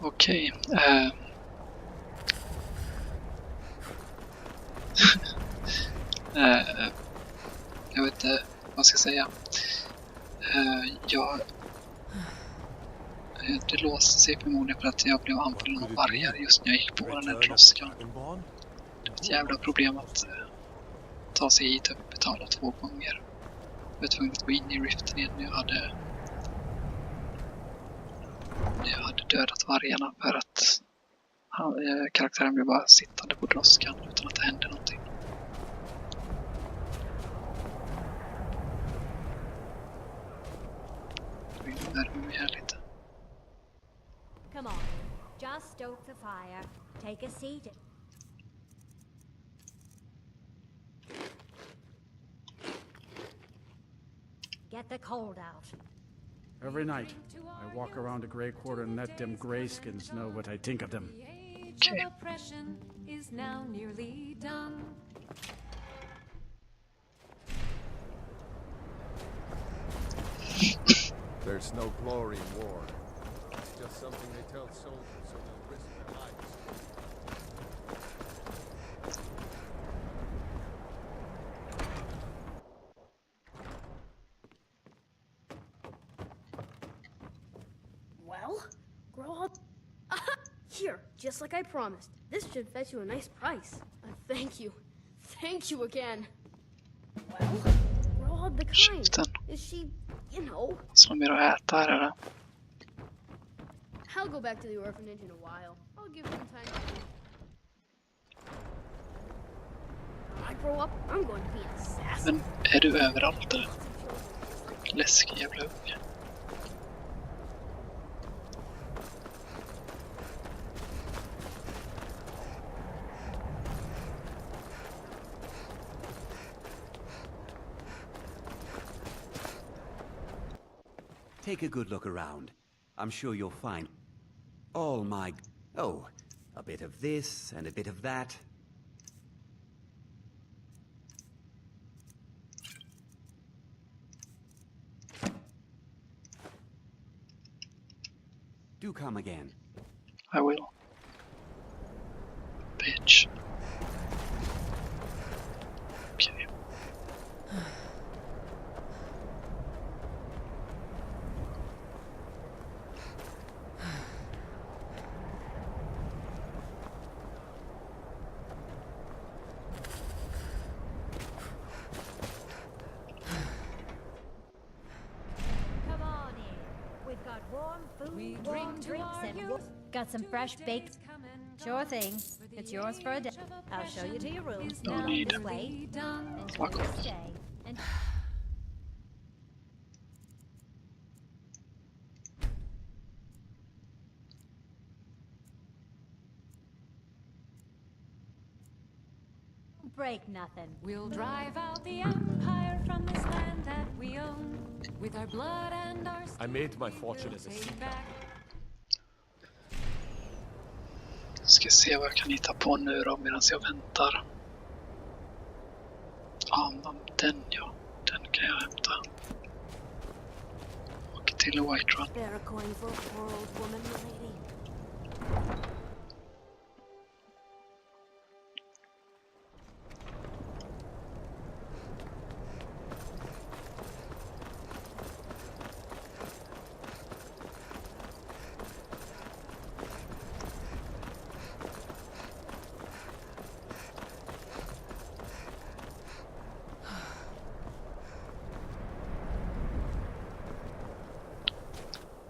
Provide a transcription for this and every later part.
Okej. Jag vet inte vad jag ska säga. Det låste sig förmodligen för att jag blev anfallen av vargar just när jag gick på den här troskan. Det var ett jävla problem att ta sig hit och betala 2 gånger. Jag var tvungen att gå in i riften igen när jag hade dödat vargarna för att karaktären blev bara sittande på droskan utan att det hände någonting. Vi värmer mig här lite. Come on, just stoke the fire. Take a seat. Get the cold out. Every night, I walk around the Grey Quarter and let them grayskins know what I think of them. Okay. Oppression is now nearly done. There's no glory in war. It's just something they tell soldiers so they'll risk their lives. Well, grow up. Here, just like I promised. This should fetch you a nice price. Thank you. Thank you again. Well, grow up the kind. Käften. Is she, you know? Så mer att äta här eller? I'll go back to the orphanage in a while. I'll give them time to think. When I grow up, I'm going to be an assassin. Men är du överallt eller? Läskig jävla unge. Take a good look around. I'm sure you'll find all my... Oh, a bit of this and a bit of that. Do come again. I will. Bitch. Okay. Come on in. We've got warm food, We warm bring to drinks, our and youth got some fresh baked. Sure thing. It's yours for a day. I'll show you to your room. No need. This way. Enjoy Fuck your off. stay. And break nothing. We'll drive out the empire from this land that we own. With our blood and our I made my fortune as a take seaman. back. Ska se vad jag kan hitta på nu då medan jag väntar. Ja, den ja. Den kan jag hämta. Och till White Run. Bear a coin for a poor old woman, my lady.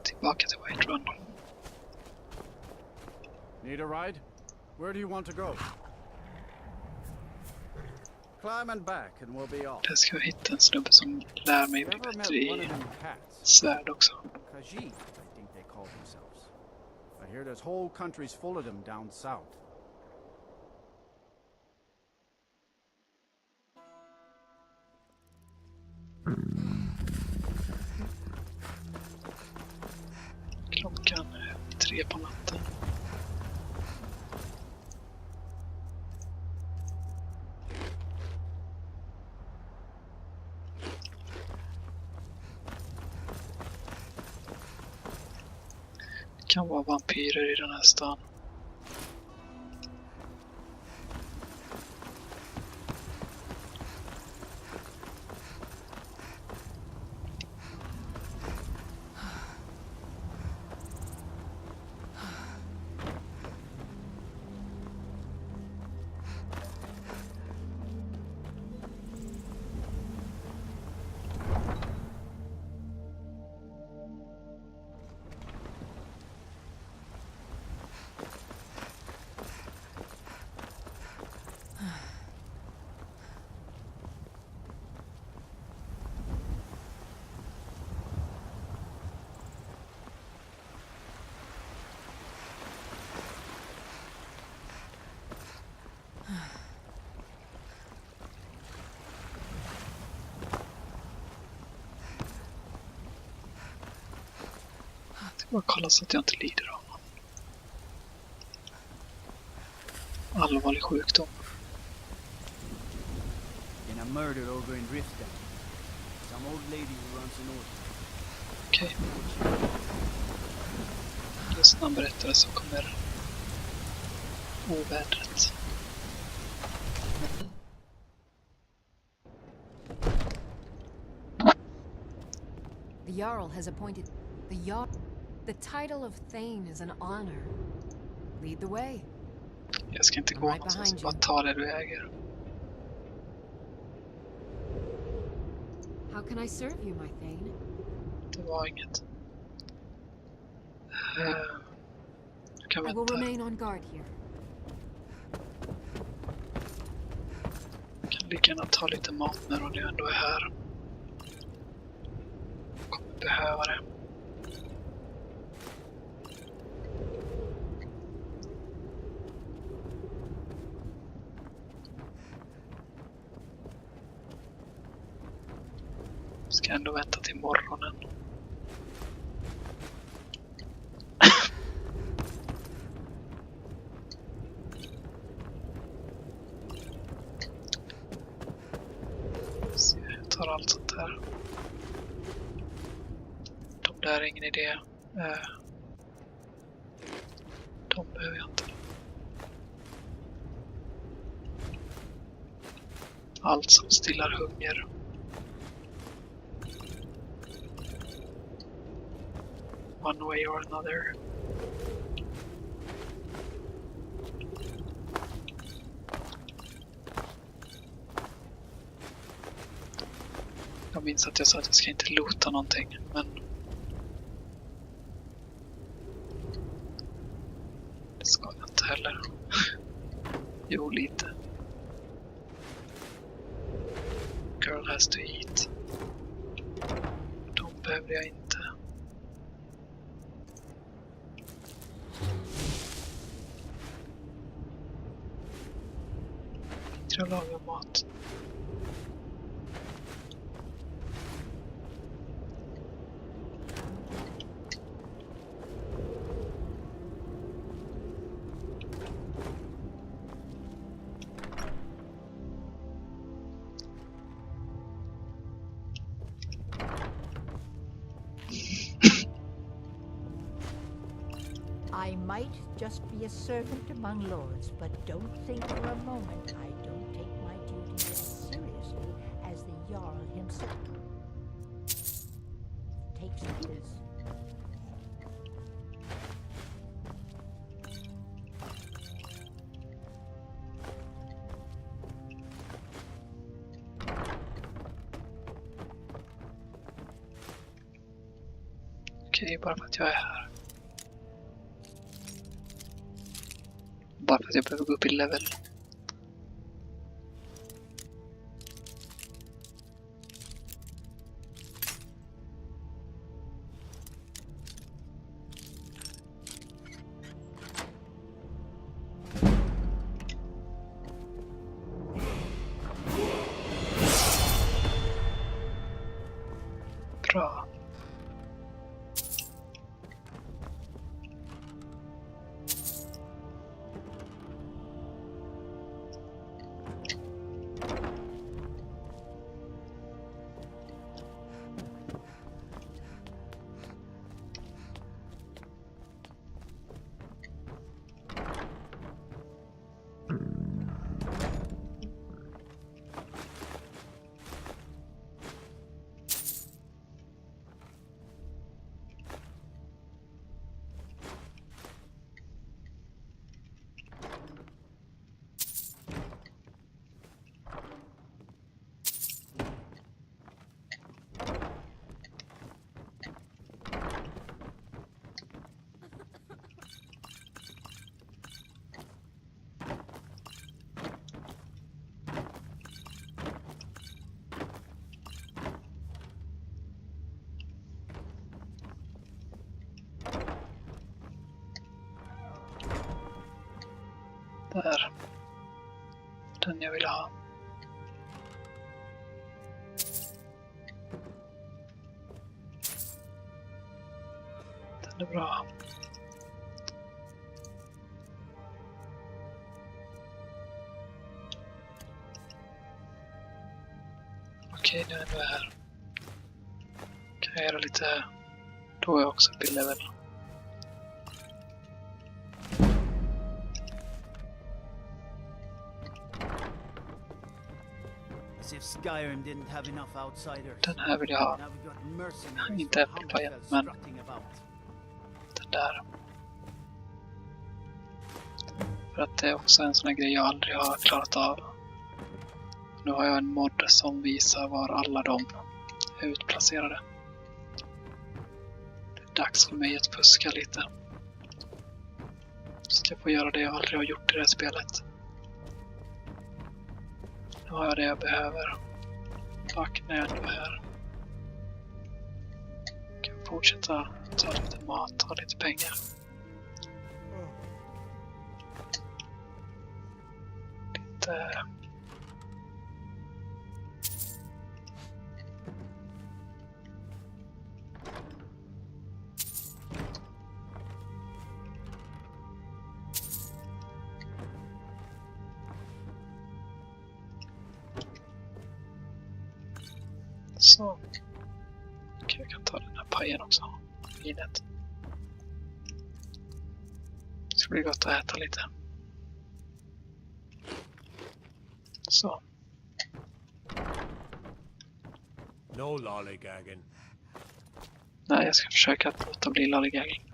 Tillbaka till White Run. Need a ride? Where do you want to go? Climb and back and we'll be off. Där ska jag hitta en snubbe som lär mig bli Ever met bättre one i of them cats? svärd också. Khajiit, I think they call themselves. I hear there's whole countries full of them down south. Klockan är 3 på natten. Kan vara vampyrer i den här stan. Bara kolla så att jag inte lider av någon allvarlig sjukdom. In a murder over in Riften. Some old lady who runs an orphan. Okej. Just när han berättade så kommer ovädret. The Jarl has appointed the Jarl. The title of Thane is an honor. Lead the way. Jag ska inte gå Right någonstans, behind bara you. ta det du äger. How can I serve you, my Thane? Det var inget. Du kan I will vänta. remain on guard here. Jag kan lika gärna ta lite mat när hon ändå är här. Jag kommer behöva det. Ska ändå vänta till morgonen. Så jag tar allt sånt här. De där är ingen idé. De behöver jag inte. Allt som stillar hunger. One way or another. Jag minns att jag sa att jag ska inte loota någonting, men det ska jag inte heller. Jo, lite. Girl has to eat. De behöver jag inte. Jag lagar mat. I might just be a servant among lords, but don't think for a moment I don't take my duties as seriously as the Jarl himself. Takes this. Okej, bara för att jag är här. Bara för att jag behöver gå upp i level. Bra. Där. Den jag vill ha. Den är bra. Okej, nu är jag här. Kan jag göra lite... Då är jag också uppe i level. As if Skyrim didn't have enough outsiders. Den här vill jag ha. Now we've got mercenaries Inte from äppelpajen, Hammerfell men strutting about. den där. För att det är också en sån här grej jag aldrig har klarat av. Nu har jag en mod som visar var alla de är utplacerade. Det är dags för mig att fuska lite. Så jag får göra det jag aldrig har gjort i det här spelet. Nu har jag det jag behöver. Fuck, när jag ändå är här. Jag kan fortsätta ta lite mat, ta lite pengar. Lite... Så. Okej, jag kan ta den här pajen också. Vinet. Det ska bli gott att äta lite. Så. No lollygagging. Nej, jag ska försöka att låta bli lollygagging.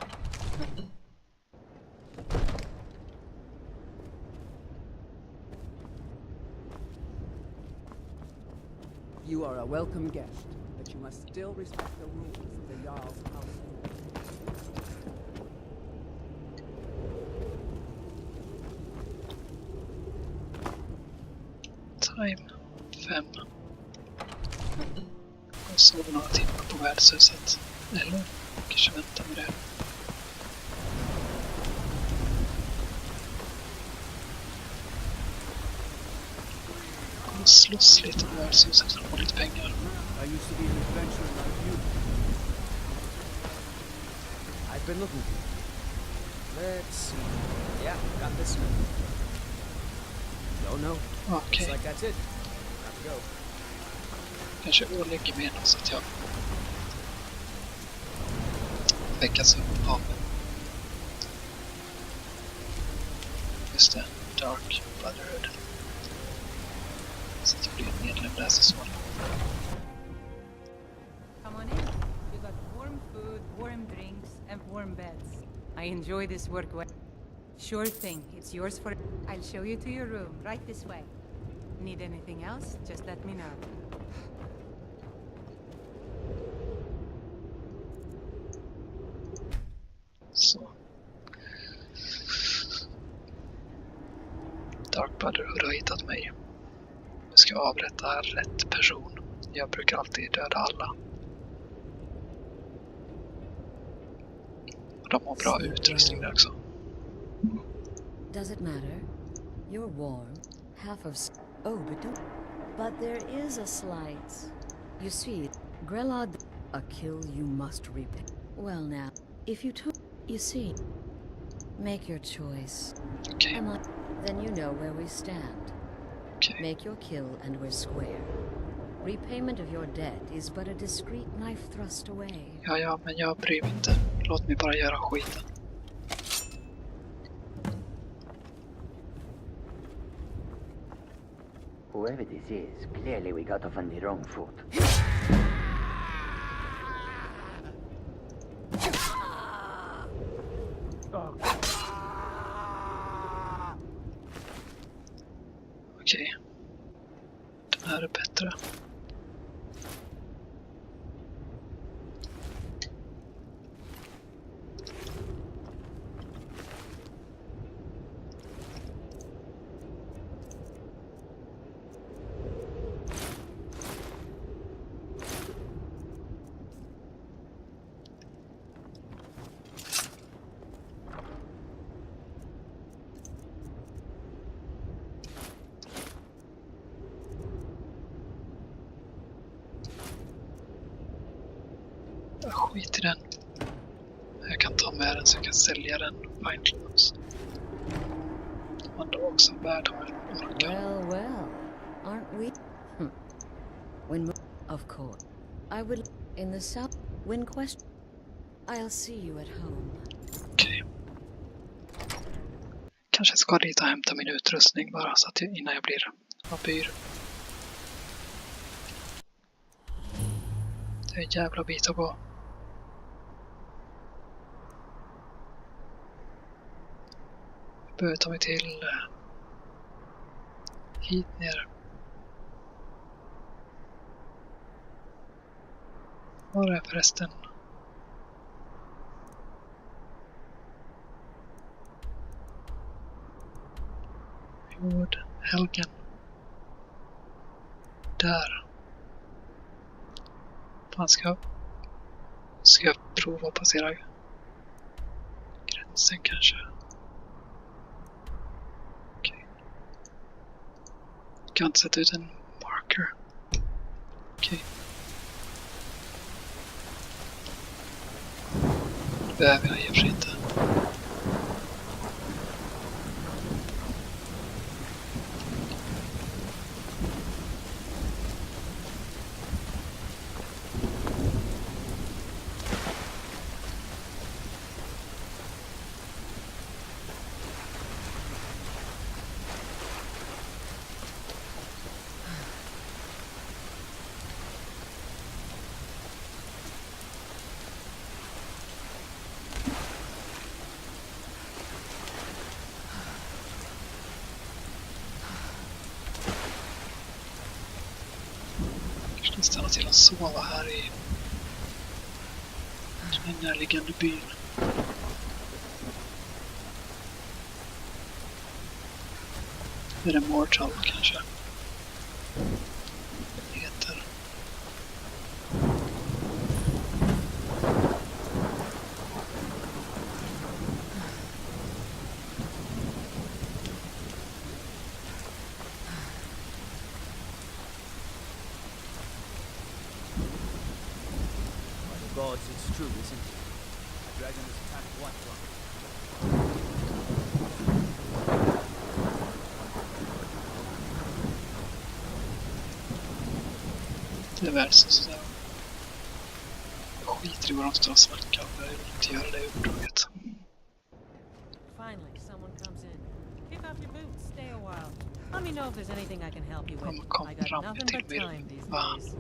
You are a welcome guest, but you must still respect the rules of the Jarl's household. Time 5. Jag sov några timmar på värdshuset. Eller kanske vänta med det. Jag slåss lite på värdshuset för att få lite pengar. I used to be an adventurer like you. I've been looking for you. Let's see. Yeah, got this one. No. Okej. Looks like that's it. Got to go. Kanske ålägger med så att jag väckas upp av just det, Dark Brotherhood. Så att jag blir medlem där så småningom. Come on in. You got warm food, warm drinks, and warm beds. I enjoy this work well. Sure thing. It's yours for... I'll show you to your room, right this way. Need anything else? Just let me know. Så. Dark Brotherhood har hittat mig. Jag ska avrätta rätt person. Jag brukar alltid döda alla. Och de har bra utrustning där också. Does it matter? You're warm. Half of... Oh, but there is a slight... You see, Grelod... A kill you must repay. Well now, if you took... You see... Make your choice. Okay. Then you know where we stand. Okay. Make your kill and we're square. Repayment of your debt is but a discreet knife thrust away. Ja, men jag bryr mig inte. Låt mig bara göra skiten. Whoever this is, clearly we got off on the wrong foot. Okej. Den här är bättre. Skit i den. Jag kan ta med den så jag kan sälja den. Fine också. Man då också värd har en orka. Well, well, aren't we? When of course, I would in the south. When question, I'll see you at home. Okej. Kanske ska dit och hämta min utrustning bara så att innan jag blir vampyr. Det är en jävla bit att gå. Jag behöver ta mig till hit ner. Var är förresten? Jord, helgen. Där. Fan, ska jag prova att passera gränsen kanske? Okej. Kan inte sätta ut en marker. Okej. Det behöver jag i och för sig inte. Stanna till att sova här i den närliggande byn. Är det Mortal kanske? Heter. Gods, it's true, isn't it? The dragon has attacked what one? Det är väl så där. Jag skiter i vad de står och snackar. Jag vill inte göra det uppdraget. Finally, someone comes in. Kick off your boots, stay a while. Let me know if there's anything I can help you with. I got nothing but time these days.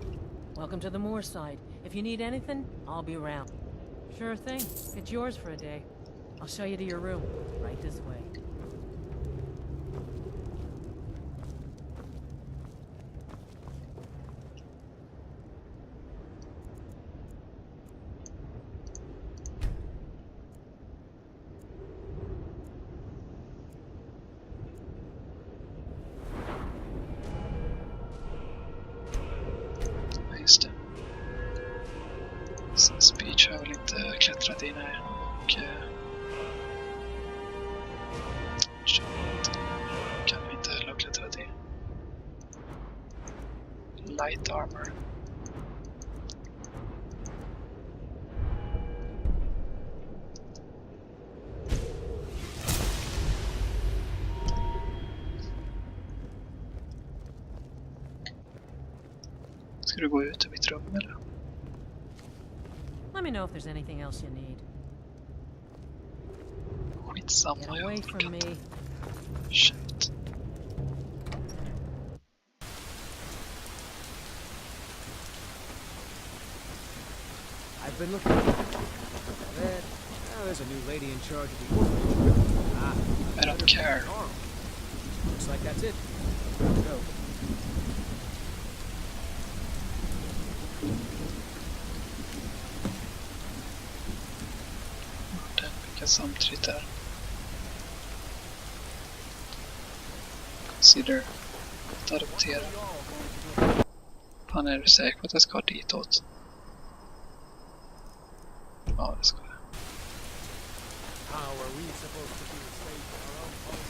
Welcome to the moorside. If you need anything, I'll be around. Sure thing. It's yours for a day. I'll show you to your room. Right this way. Just det. Speech har jag väl inte klättrat in här och kan vi inte heller ha klättrat in. Light armor. Ska du gå ut ur mitt rum eller? Let me know if there's anything else you need. Skitsamma, Get away from me. Shit. I've been looking. There's a new lady in charge of the orphanage. I don't care. Looks like that's it. Go. Den skickar samtidigt där. Consider att adoptera. Fan, är du säker på att jag ska ditåt? Ja, det ska jag. How are we supposed to feel safe in our own home?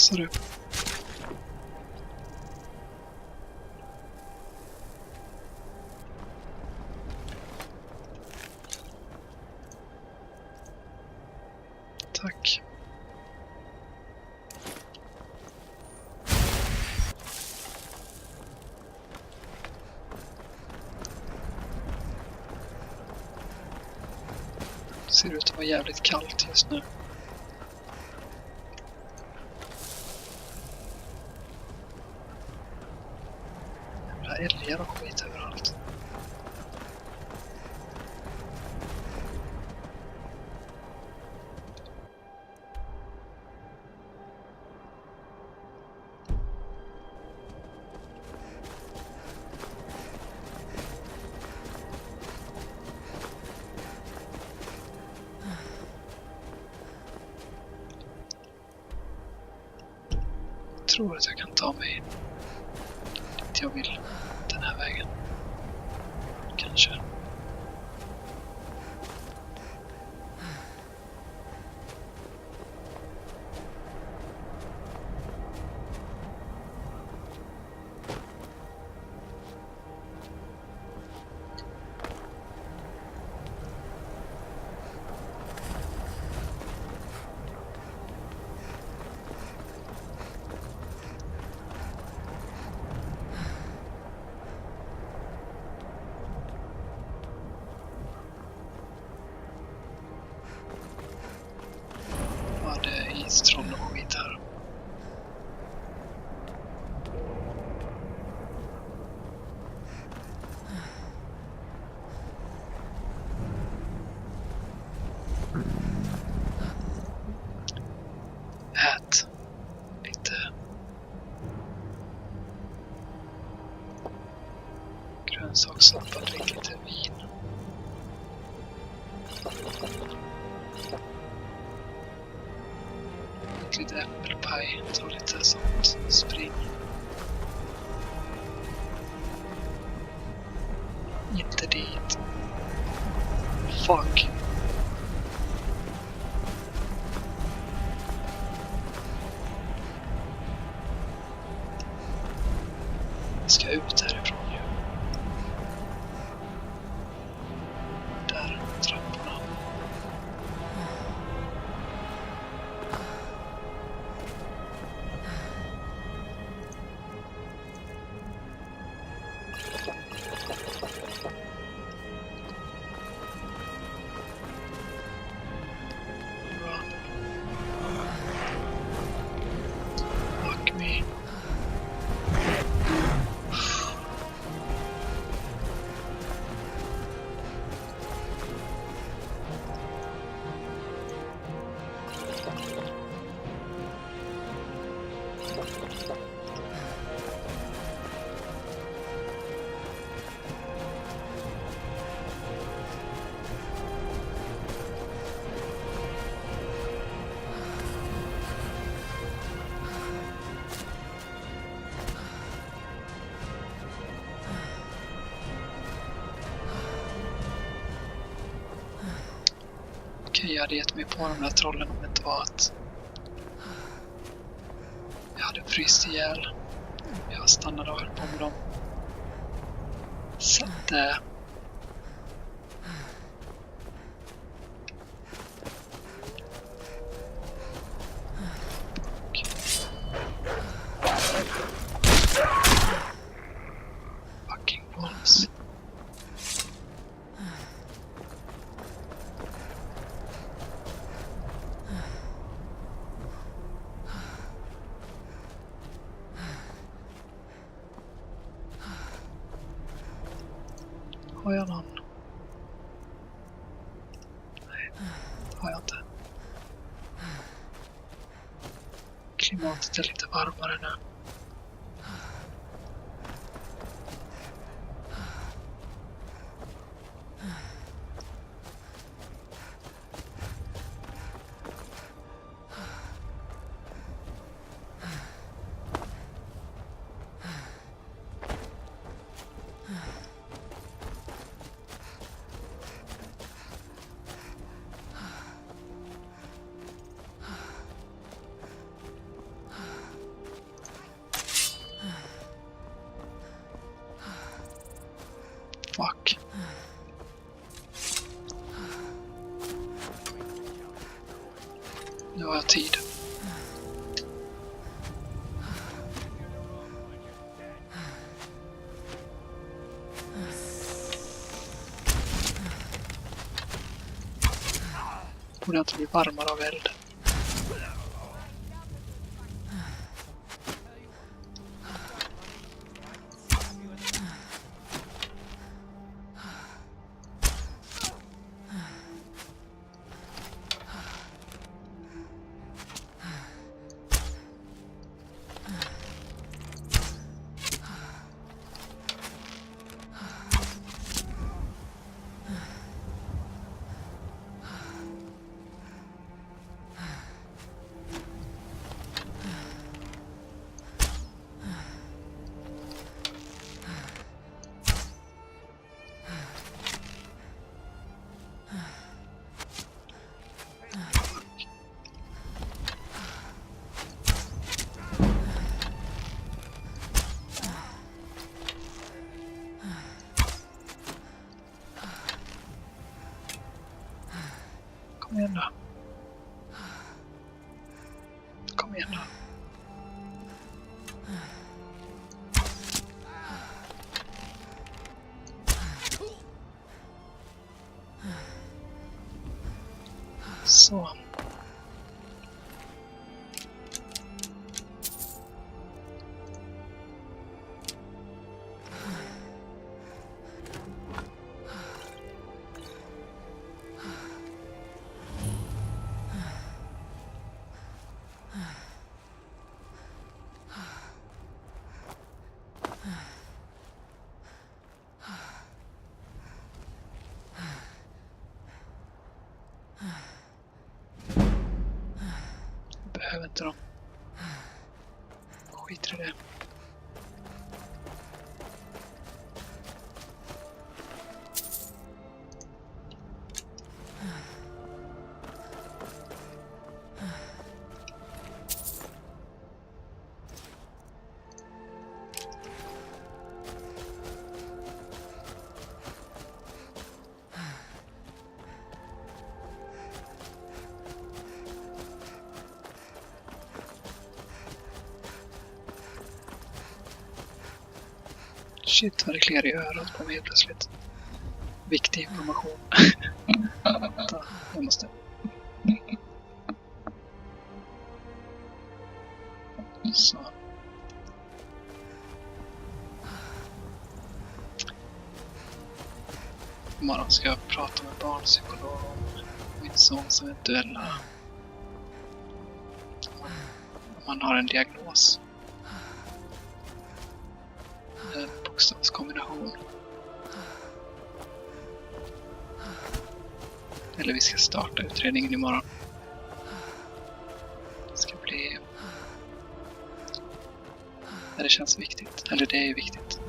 sa du? Tack. Ser ut att vara jävligt kallt just nu. Jävla älgar och skit överallt. Jag tror att jag kan ta mig dit jag vill den här vägen. Kanske. Var det istroll och skit här? Ät lite grönsakssoppa, drick lite vin. Lite äppelpaj, ta lite sånt, spring. Inte dit. Fuck. Jag ska ut härifrån ju. Där, trapporna. Fuck me. Jag hade gett mig på de där trollen om det inte var att jag hade fryst ihjäl. Jag stannade och höll på med dem. Så att fucking balls. Har jag någon? Nej, har jag inte. Klimatet är lite varmare nu. Nu har jag tid. Borde inte bli varmare av eld. Kom igen då. Kom igen då. Så. Behöver inte dem. Skiter i det. Shit, vad det kliar i örat på mig plötsligt. Viktig information. Vänta, jag måste... Så. Imorgon ska jag prata med barnpsykolog om min sons eventuella... Om man har en diagnos. En bokstavskombination. Eller vi ska starta utredningen imorgon. Det ska bli... Det känns viktigt. Eller det är viktigt.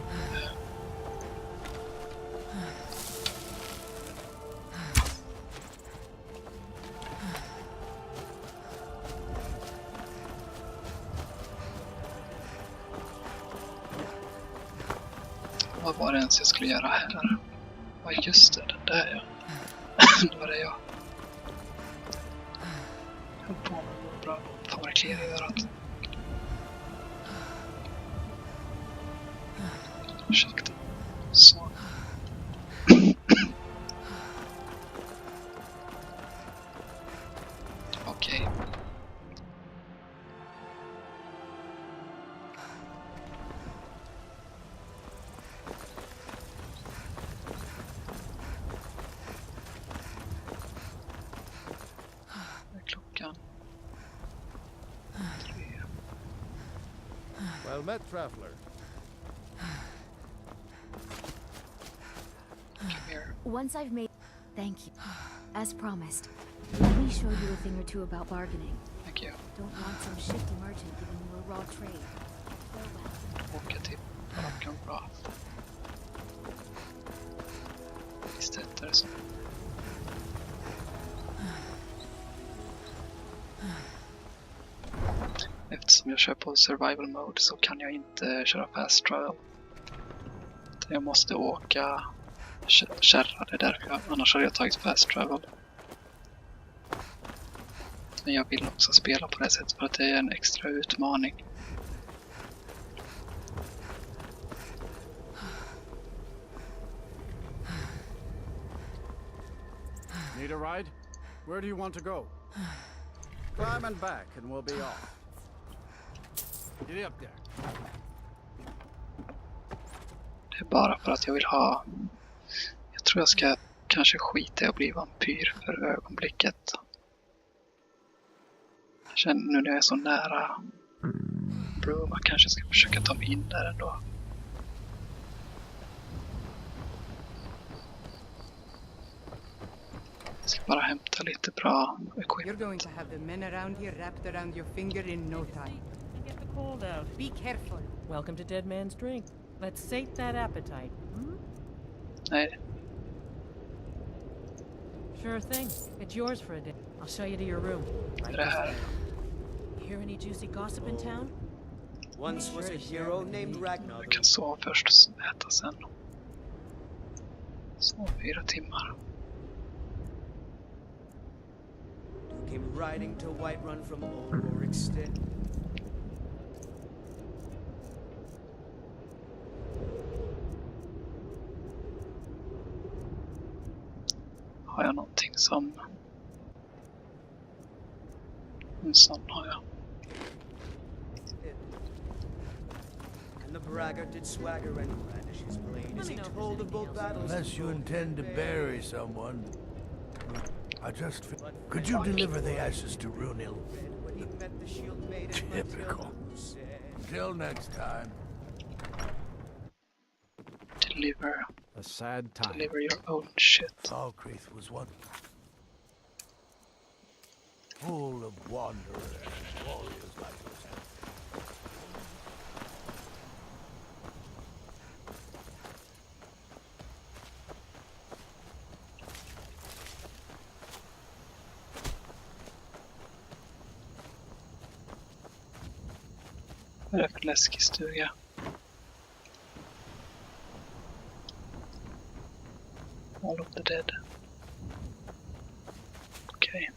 Vad var det ens jag skulle göra här? Ja, just det, den där ja. Det var det jag höll på med. Bra. Fan vad det kliar i örat. Ursäkta. Så. Okej. Well met, traveler. Come here. Once I've made... Thank you. As promised, let me show you a thing or two about bargaining. Thank you. Don't want some shifty merchant giving you a raw trade. Farewell. Åka till bakom bra. Visst heter det så. Eftersom jag kör på survival mode så kan jag inte köra fast travel. Jag måste åka kärra, det är därför annars hade jag tagit fast travel. Men jag vill också spela på det sättet för att det är en extra utmaning. Need a ride? Where do you want to go? Climb and back and we'll be off. Get up there. Det är bara för att jag vill ha... Jag tror jag ska kanske skita i att bli vampyr för ögonblicket. Jag känner nu när jag är så nära Bruma kanske ska försöka ta mig in där ändå. Jag ska bara hämta lite bra equipment. You're going to have the men around here wrapped around your finger in no time. Get the cold out. Be careful. Welcome to Dead Man's Drink. Let's sate that appetite. Hmm? Nej, Sure thing. It's yours for a day. I'll show you to your room. Right det här. Hear any juicy gossip in town? Once was a hero named Ragnar. Jag kan sova först och äta sen. Så 4 timmar. Who came riding to Whiterun from old Rorikstead. Har jag någonting som... En sån har jag. And the braggart did swagger and brandish his blade as he told of both battles. Unless you intend to bury someone. Could you deliver the ashes to Runil? When he met the shield maiden Typical. Until next time. Deliver. A sad time. Deliver your own shit. Falkreath was one full of wanderers and warriors like yourself. Vad är det för läskig stuga? All of the dead. Okej.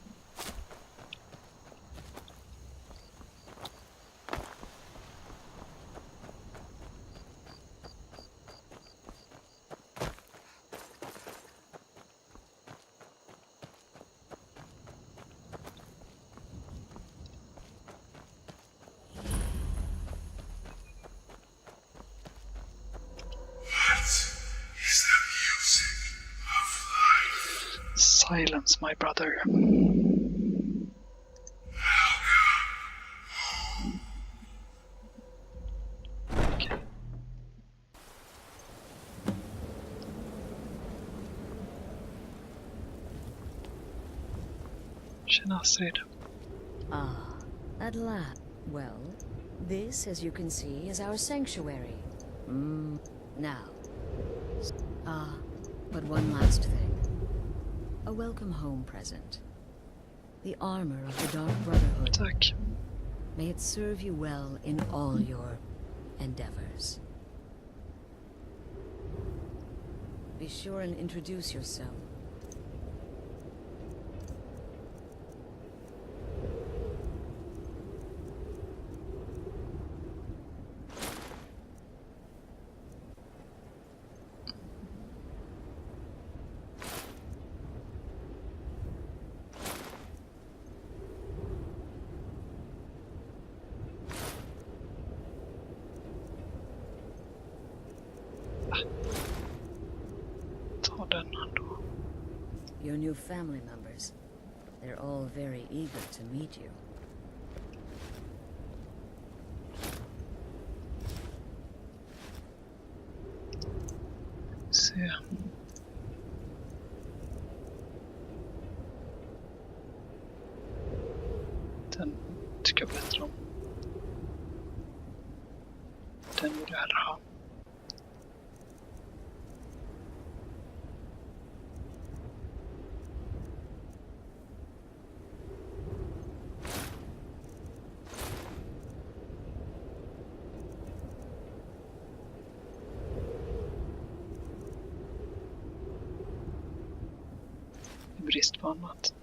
Silence, my brother. Okay. Tjena, Astrid. Ah, at last. Well, this, as you can see, is our sanctuary. Now. But one last thing. A welcome home present. The armor of the Dark Brotherhood. Tack. May it serve you well in all your endeavors. Be sure and introduce yourself. Your new family members. They're all very eager to meet you. Se. Den tycker jag bättre om. Den vill jag hellre ha. Brist på annat.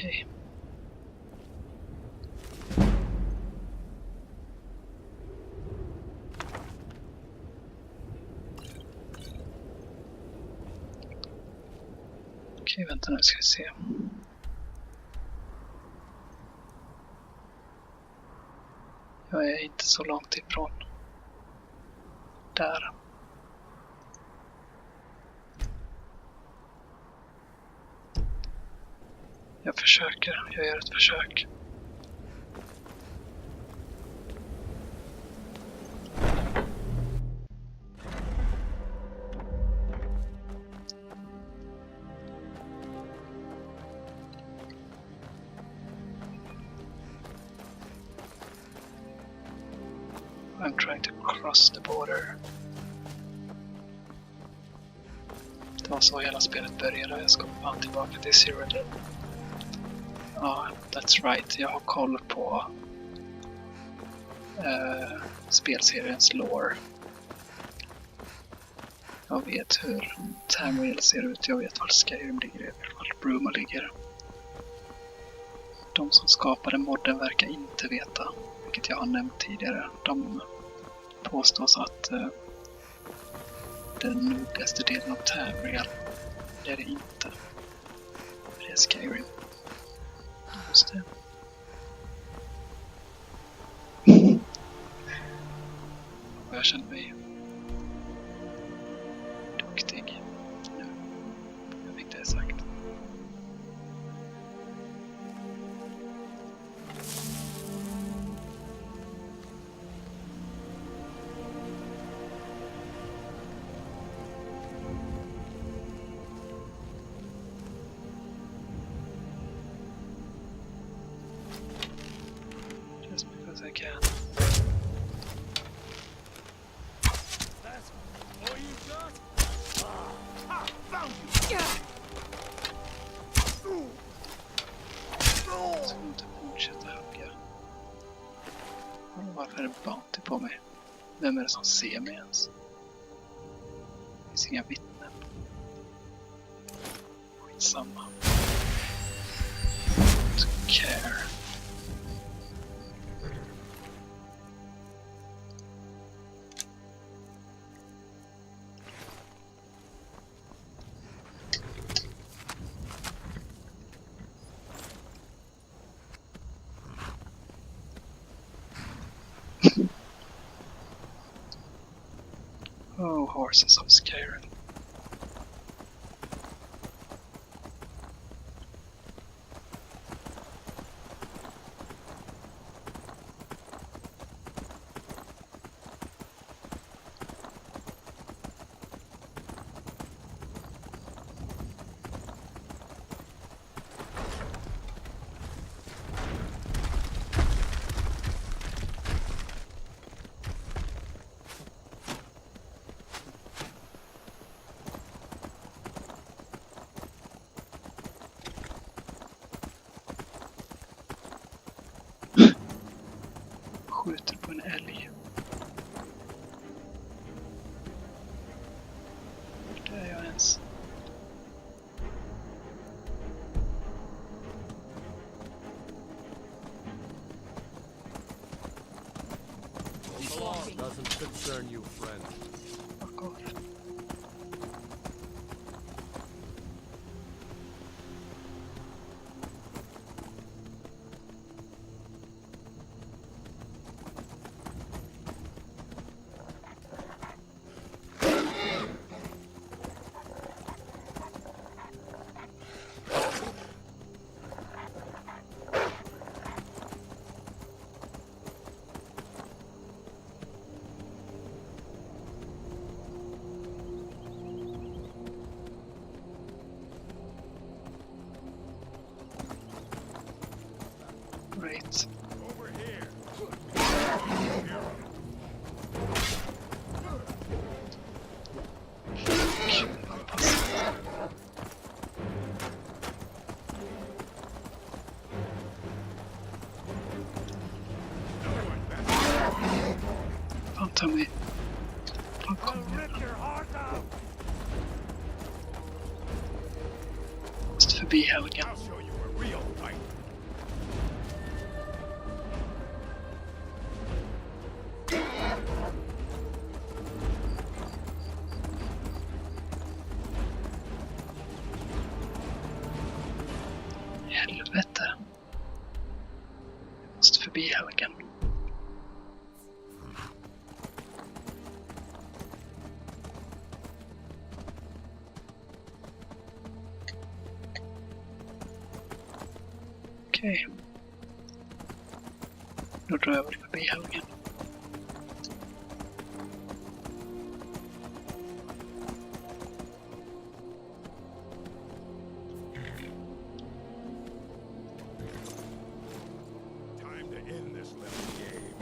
Okej. Okej, vänta nu ska vi se. Jag är inte så långt ifrån. Där. Jag gör ett försök. I'm trying to cross the border. Det var så hela spelet började. Jag ska fan tillbaka till Cyrodiil. Ja, that's right. Jag har koll på spelseriens lore. Jag vet hur Tamriel ser ut. Jag vet var Skyrim ligger. Jag vet var Bruma ligger. De som skapade modden verkar inte veta, vilket jag har nämnt tidigare. De påstås att den nordligaste delen av Tamriel, det är det inte. Det är Skyrim. Just det. Och jag känner mig duktig nu. Jag fick det sagt. Just because I can. That's all you got? Ah, found you! Jag ska inte fortsätta hugga. Varför är det bounty på mig? Vem är det som ser mig ens? Det finns inga vittnen. Skitsamma. Don't care. Oh, horses of Skyrim. Skjuter på en älg. Det är jag ens. The law doesn't concern you, friend. Fuck off. Great. Over here. Fan ta mig. Fan kom igen. Måste förbi helgen. I'll show you a real fight. helvete? Jag måste förbi helgen. Okej. Då drar jag väl förbi helgen. Time to end this little game.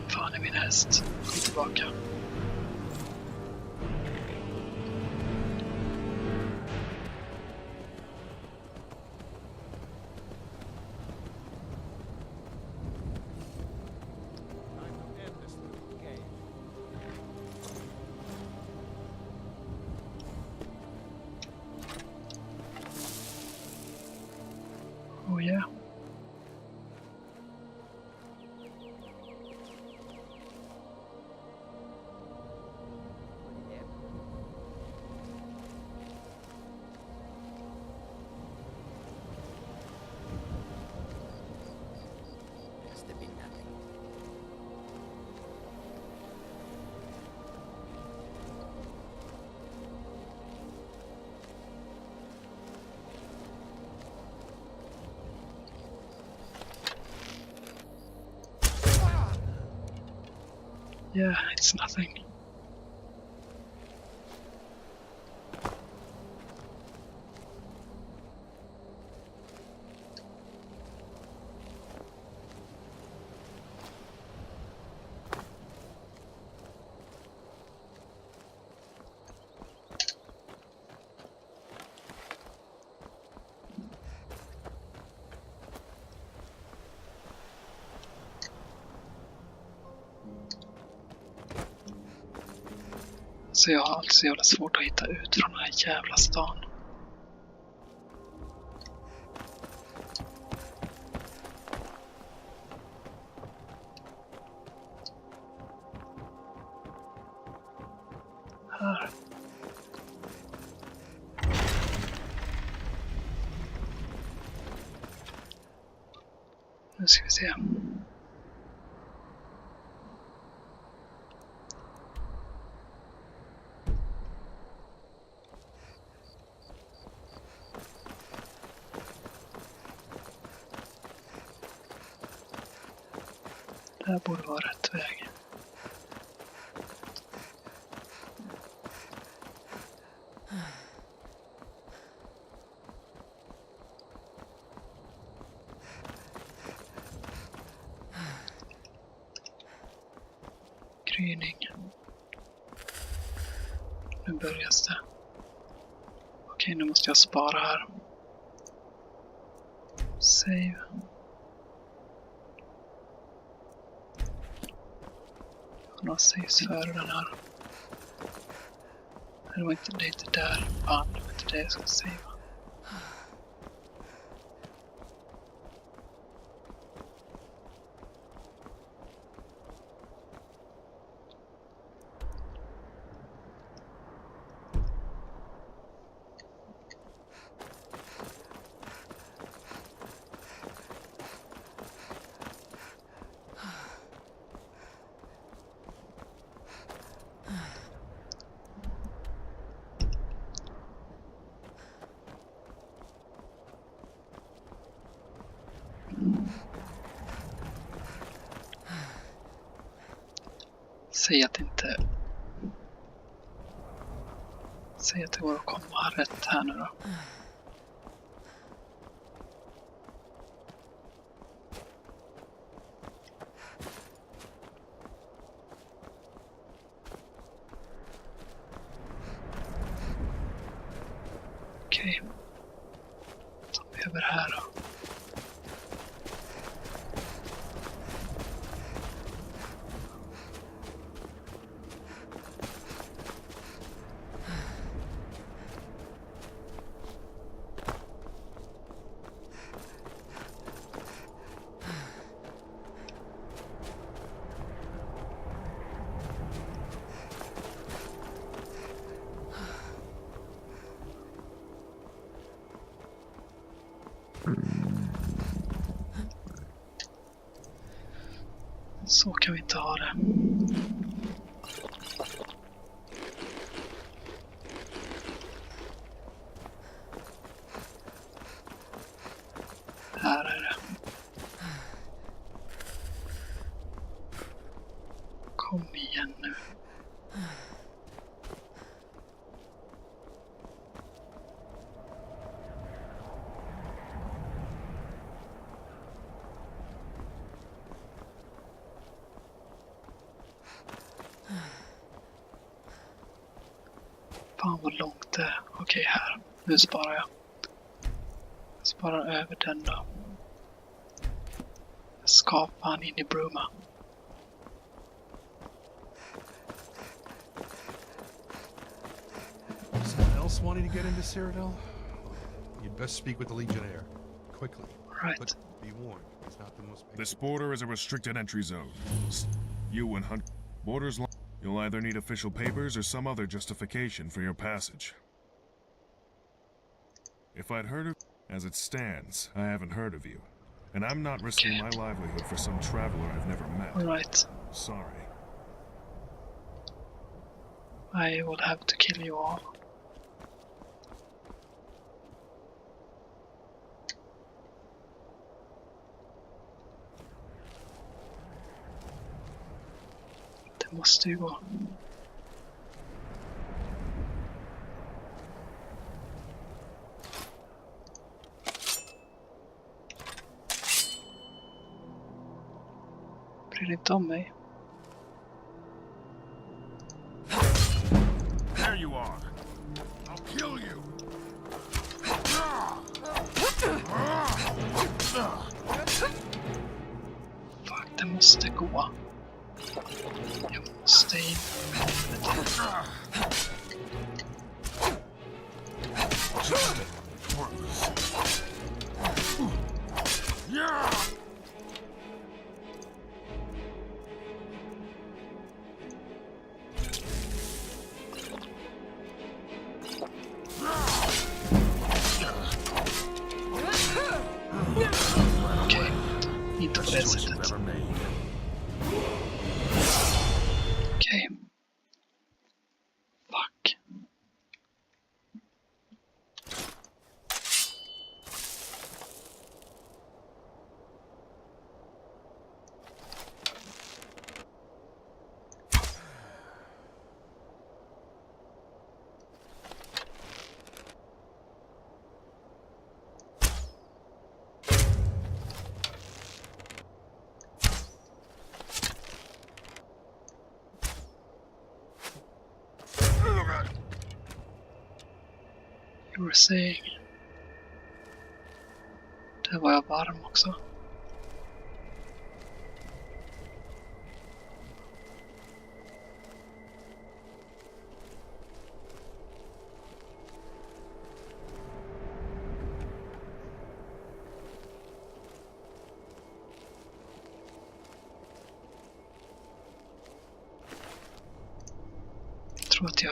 Fan är min häst. Kom tillbaka. Time to end this little game. Oh yeah. Has there been nothing? Yeah, it's nothing. Så jag har alltså jävla svårt att hitta ut från den här jävla stan. Här. Nu ska vi se. Det här borde vara rätt väg. Gryning. Nu börjar det. Okej, nu måste jag spara här. Save. Några saves före den här. Det var inte, det är inte där. Fan, det var inte det jag ska savea. Säg att inte... Säg att det går att komma rätt här nu då. Okej. Tar vi över här då. Så kan vi inte ha det. Här är det. Kom igen nu. Fan vad långt det är. Okej, här. Nu sparar jag. Jag sparar över den då. Jag ska fan in i Bruma. Someone else wanting to get into Cyrodiil? You'd best speak with the Legionnaire. Quickly. Right. But be warned, it's not the most... This border is a restricted entry zone. You and Hunt... Borders... You'll either need official papers or some other justification for your passage. If I'd heard of... As it stands, I haven't heard of you. And I'm not risking my livelihood for some traveler I've never met. Right. Sorry. I will have to kill you all. Det måste ju gå. Bryr dig inte om mig. There you are. I'll kill you. Fuck, det måste gå. Jag måste in. Okej, inte på det sättet. Okej. Fuck. You were saying. Där var jag varm också. Jag tror att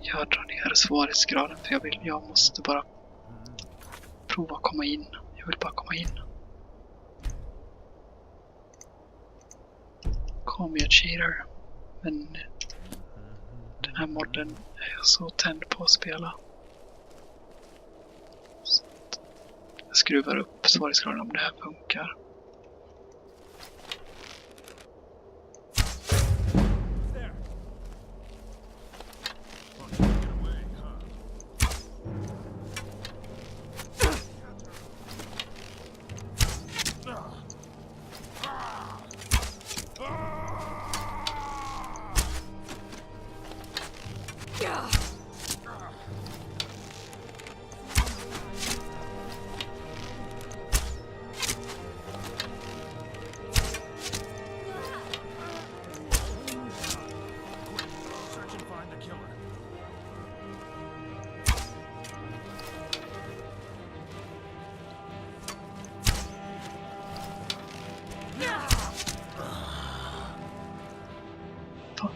jag drar ner svårighetsgraden för jag måste bara prova att komma in. Jag vill bara komma in. Kom igen, cheater. Men den här modden är jag så tänd på att spela. Så jag skruvar upp svårighetsgraden om det här funkar.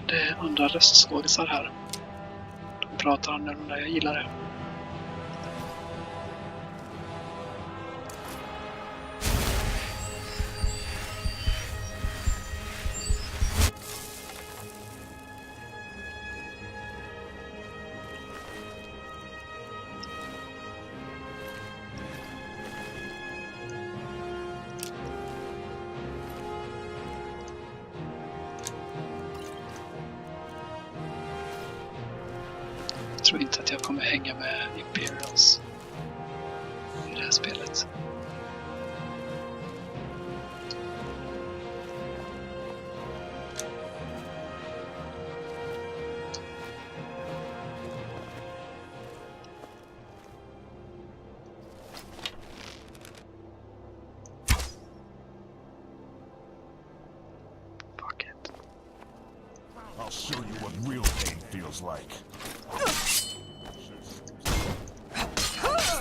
Det är andra röstskådisar här. De pratar annorlunda, jag gillar det. tror inte att jag kommer hänga med Imperials i det här spelet. I'll show you what real pain feels like.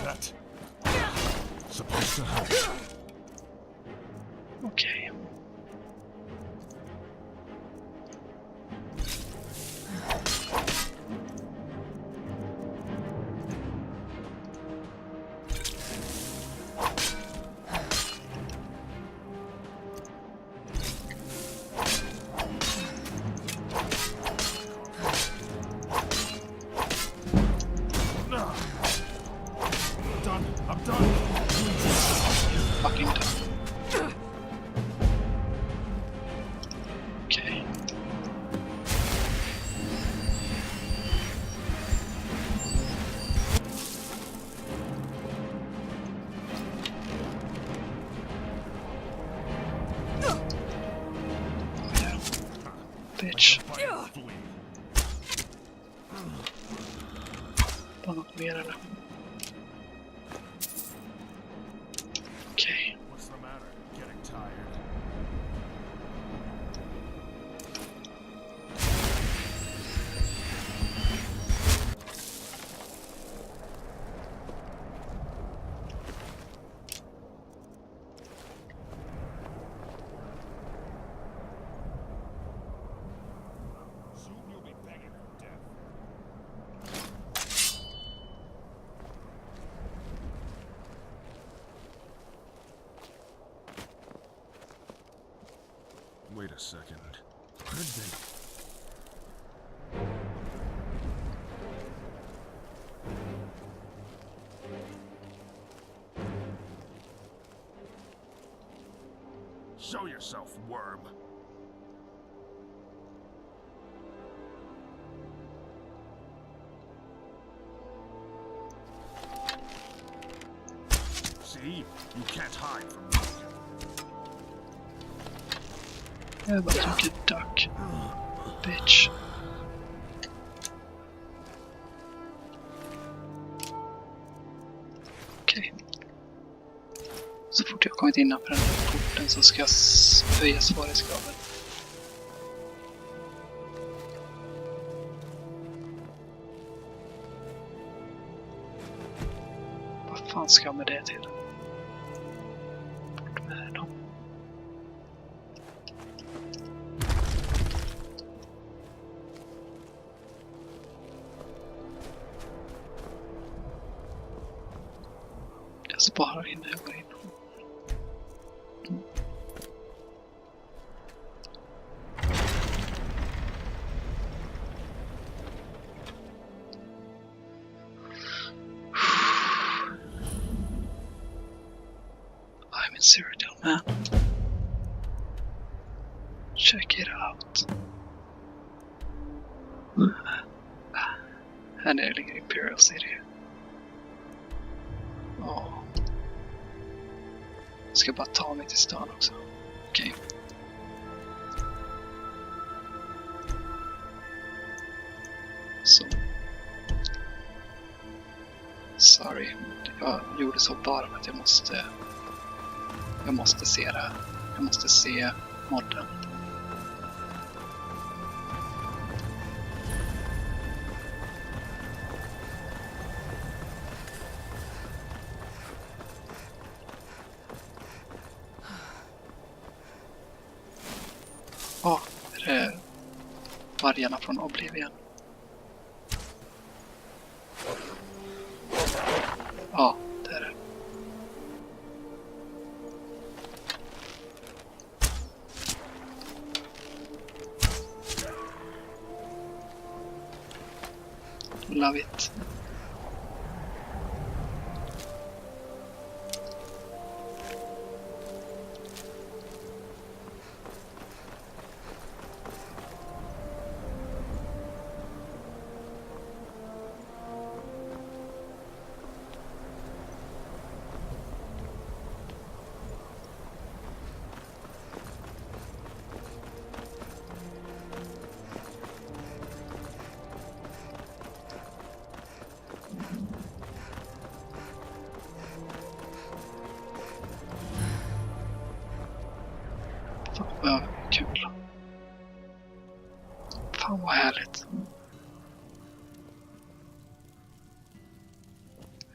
That supposed to hurt. Okay. I'm done. Fucking done. Okay. Bitch. Bara något mer eller? Okej. What's the matter? Getting tired? Soon you'll be begging for death. Wait a second. Could they? Show yourself, worm. See? You can't hide from me. Yeah, but you can duck. Bitch. Okej. Så fort jag kommit innanför den här porten så ska jag höja svårighetsgraden. Vad fan ska jag med det till? Bort med dem. Jag sparar innan jag går in. I'm in Cyrodiil, man. Check it out. Här nere ligger Imperial City. Åh. Jag ska bara ta mig till stan också. Okej. Så. Sorry. Jag gjorde så bara för att jag måste se det. Jag måste se modden. Är det vargarna från Oblivion? Ja, det är det. Love it.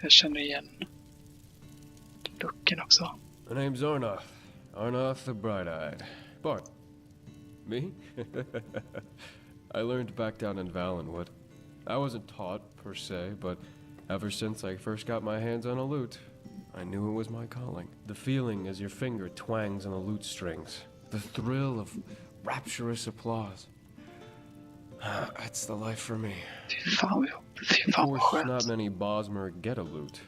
Jag känner igen looken också. My name's Arnoth. Arnoth the Bright-Eyed. Bart. Me? I learned back down in Valenwood. I wasn't taught, per se, but ever since I first got my hands on a lute, I knew it was my calling. The feeling as your finger twangs on the lute strings. The thrill of rapturous applause. That's the life for me. Of course, not many Bosmer get a lute.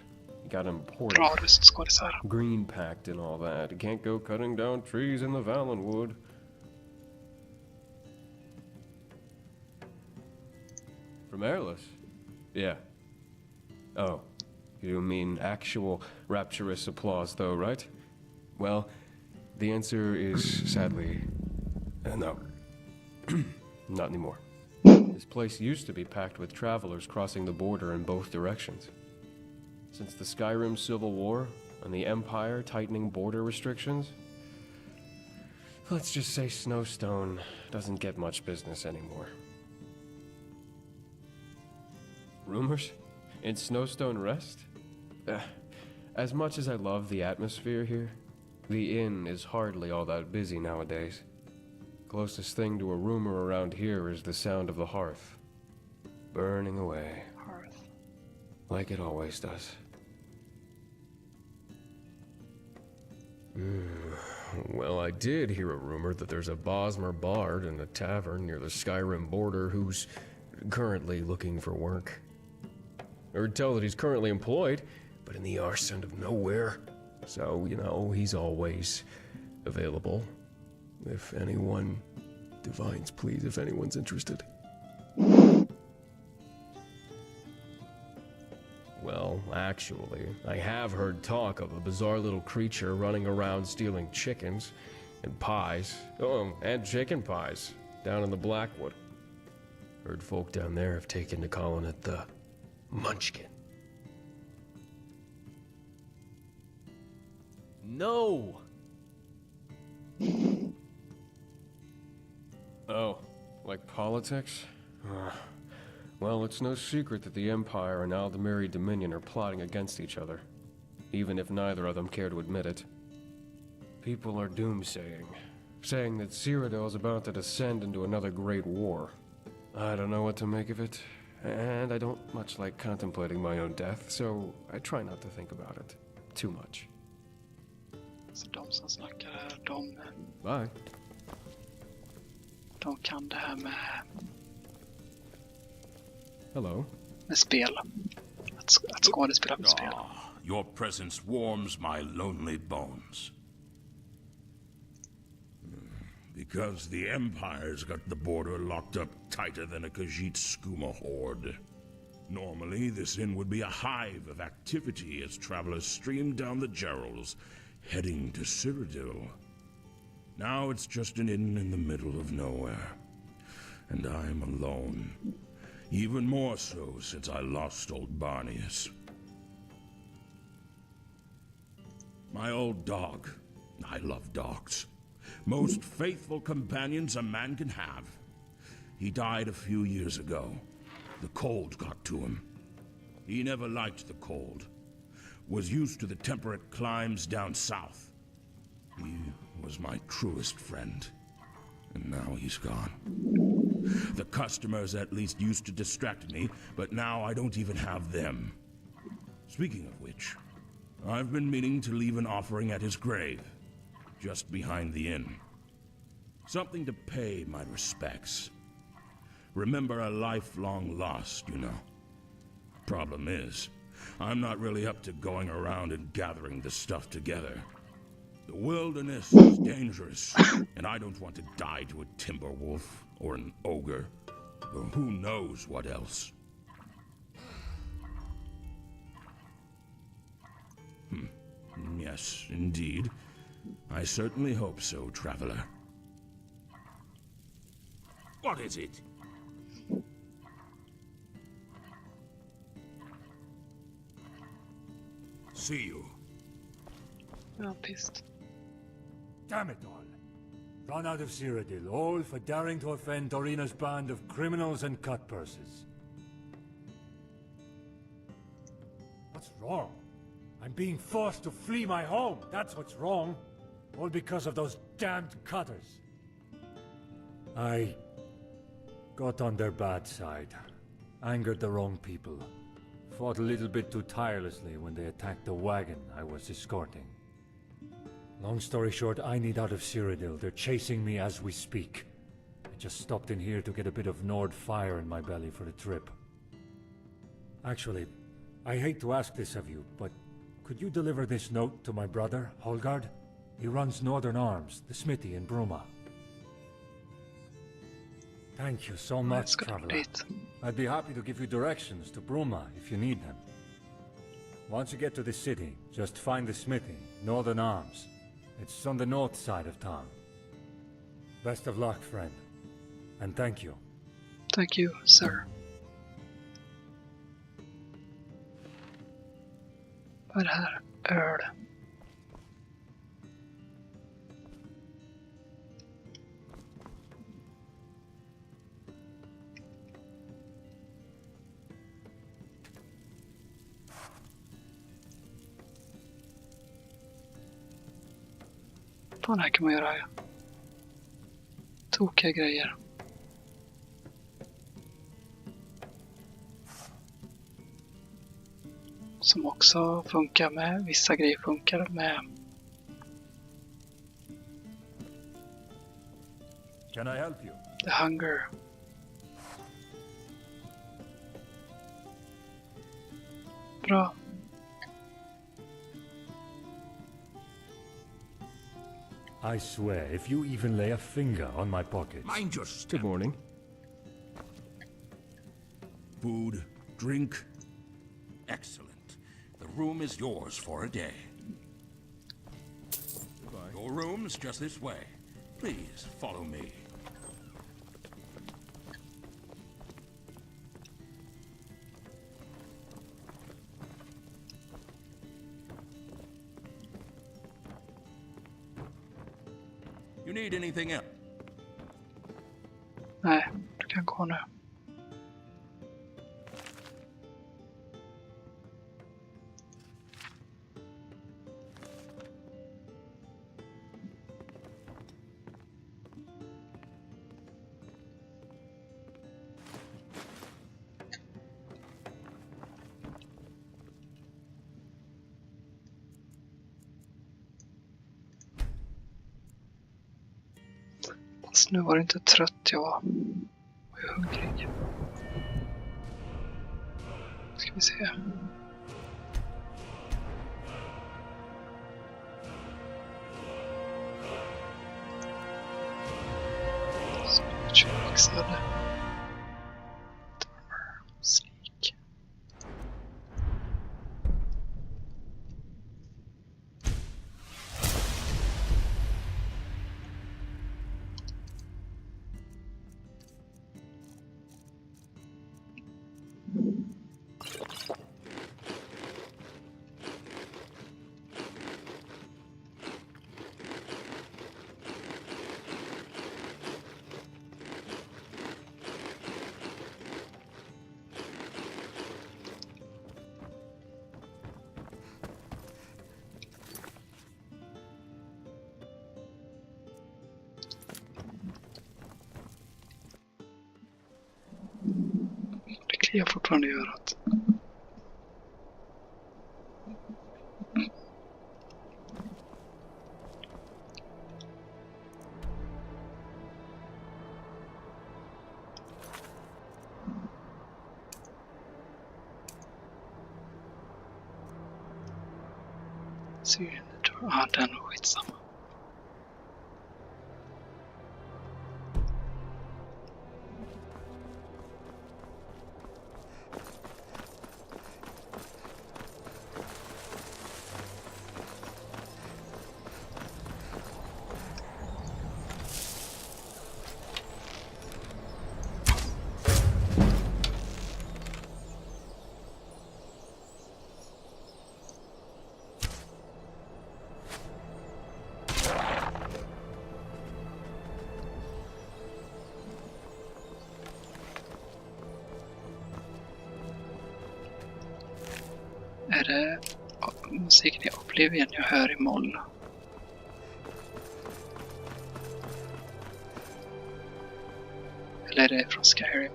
You got imported. Bra röstskådisar. Green packed and all that. You can't go cutting down trees in the Valenwood. From Airless? Yeah. Oh, you mean actual rapturous applause though, right? Well, the answer is sadly, no. Not anymore. This place used to be packed with travelers crossing the border in both directions. Since the Skyrim Civil War and the Empire tightening border restrictions, let's just say Snowstone doesn't get much business anymore. Rumors? In Snowstone Rest? As much as I love the atmosphere here, the inn is hardly all that busy nowadays. Closest thing to a rumor around here is the sound of the hearth. Burning away. Hearth. Like it always does. Well, I did hear a rumor that there's a Bosmer bard in a tavern near the Skyrim border who's currently looking for work. I heard tell that he's currently employed, but in the arse end of nowhere. So, you know, he's always available. If anyone, divines please, if anyone's interested. Well, actually, I have heard talk of a bizarre little creature running around stealing chickens and pies. Oh, and chicken pies down in the Blackwood. Heard folk down there have taken to calling it the Munchkin. No! Oh, like politics? Well, it's no secret that the Empire and Aldemiri Dominion are plotting against each other, even if neither of them care to admit it. People are doomsaying, saying that Cyrodiil is about to descend into another great war. I don't know what to make of it, and I don't much like contemplating my own death, so I try not to think about it too much. Så de som snackar här, de... Bye. De kan det här med... Hello. Med spel. Att skådespela med spel. Your presence warms my lonely bones. Because the Empire's got the border locked up tighter than a Khajiit skooma horde. Normally, this inn would be a hive of activity as travelers stream down the Gerals, heading to Cyrodiil. Now it's just an inn in the middle of nowhere. And I'm alone. Even more so since I lost old Barnius. My old dog. I love dogs. Most faithful companions a man can have. He died a few years ago. The cold got to him. He never liked the cold. Was used to the temperate climes down south. He was my truest friend. And now he's gone. The customers at least used to distract me, but now I don't even have them. Speaking of which, I've been meaning to leave an offering at his grave, just behind the inn. Something to pay my respects. Remember a lifelong loss, you know. Problem is, I'm not really up to going around and gathering the stuff together. The wilderness is dangerous, and I don't want to die to a timber wolf or an ogre, or who knows what else. Yes, indeed. I certainly hope so, traveler. What is it? See you. Ja, pissed. Damn it all. Run out of Cyrodiil, all for daring to offend Dorina's band of criminals and cut purses. what's wrong. I'm being forced to flee my home. That's what's wrong. All because of those damned cutters. I got on their bad side. Angered the wrong people. Fought a little bit too tirelessly when they attacked the wagon I was escorting. Long story short, I need out of Cyrodiil. They're chasing me as we speak. I just stopped in here to get a bit of Nord fire in my belly for the trip. Actually, I hate to ask this of you, but could you deliver this note to my brother, Holgard? He runs Northern Arms, the smithy in Bruma. Thank you so much, Traveler. I'd be happy to give you directions to Bruma if you need them. Once you get to the city, just find the smithy, Northern Arms. It's on the north side of town. Best of luck, friend. And thank you. Thank you, sir. Vad är det här? Öl. Fan, här kan man göra tokiga grejer. Som också funkar med, vissa grejer funkar med. Can I help you? The hunger. Bra. I swear, if you even lay a finger on my pockets... Mind your step. Good morning. Food, drink. Excellent. The room is yours for a day. Goodbye. Your room's just this way. Please follow me. You need anything else? Nej, du kan gå nu. Fast nu var det inte trött jag var. Jag är hungrig. Ska vi se. Snurrfixade. Sneak. Det kliar fortfarande i örat. Syren, den är skitsamma. Är det musiken i Oblivion jag hör i moll? Eller är det från Skyrim?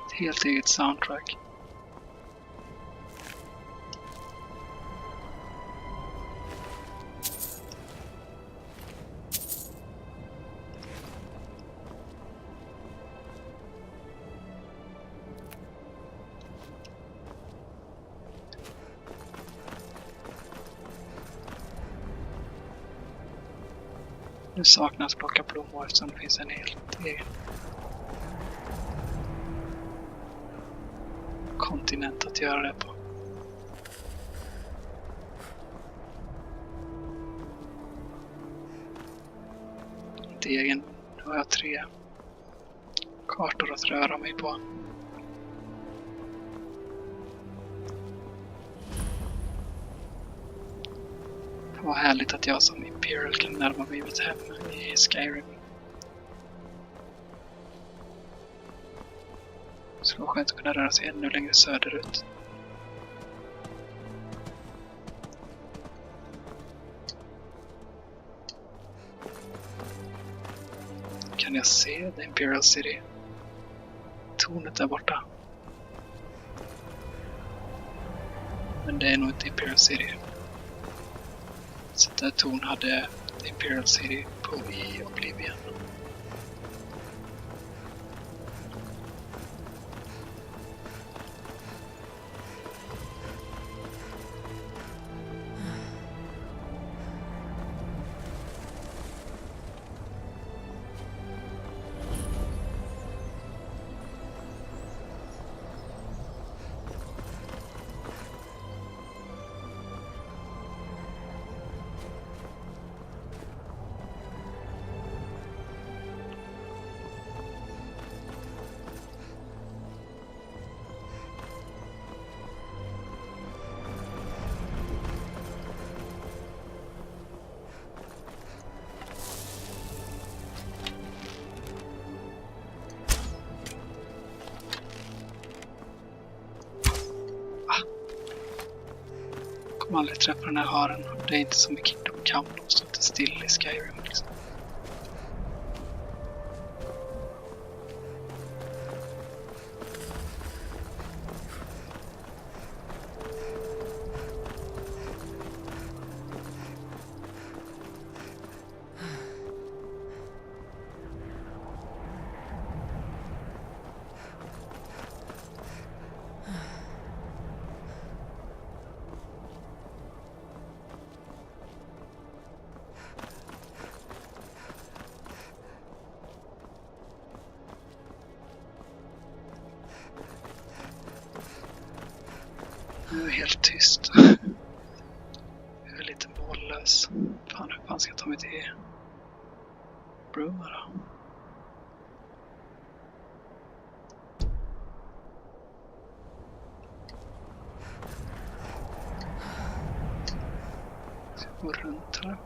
Ett helt eget soundtrack. Nu saknas plocka blommor eftersom det finns en helt egen kontinent att göra det på. Inte egen, nu har jag 3 kartor att röra mig på. Vad härligt att jag som Imperial kan närma mig mitt hem i Skyrim. Det skulle vara skönt att kunna röra sig ännu längre söderut. Kan jag se The Imperial City? Tornet där borta. Men det är nog inte Imperial City. Så där torn hade Imperial City på i Oblivion. Man aldrig träffar den här haren. Det är inte så mycket de kan. De står inte still i Skyrim liksom. Nu är helt tyst. Jag är lite mållös. Fan, hur fan ska jag ta mig till Bruma då? Ska jag gå runt här?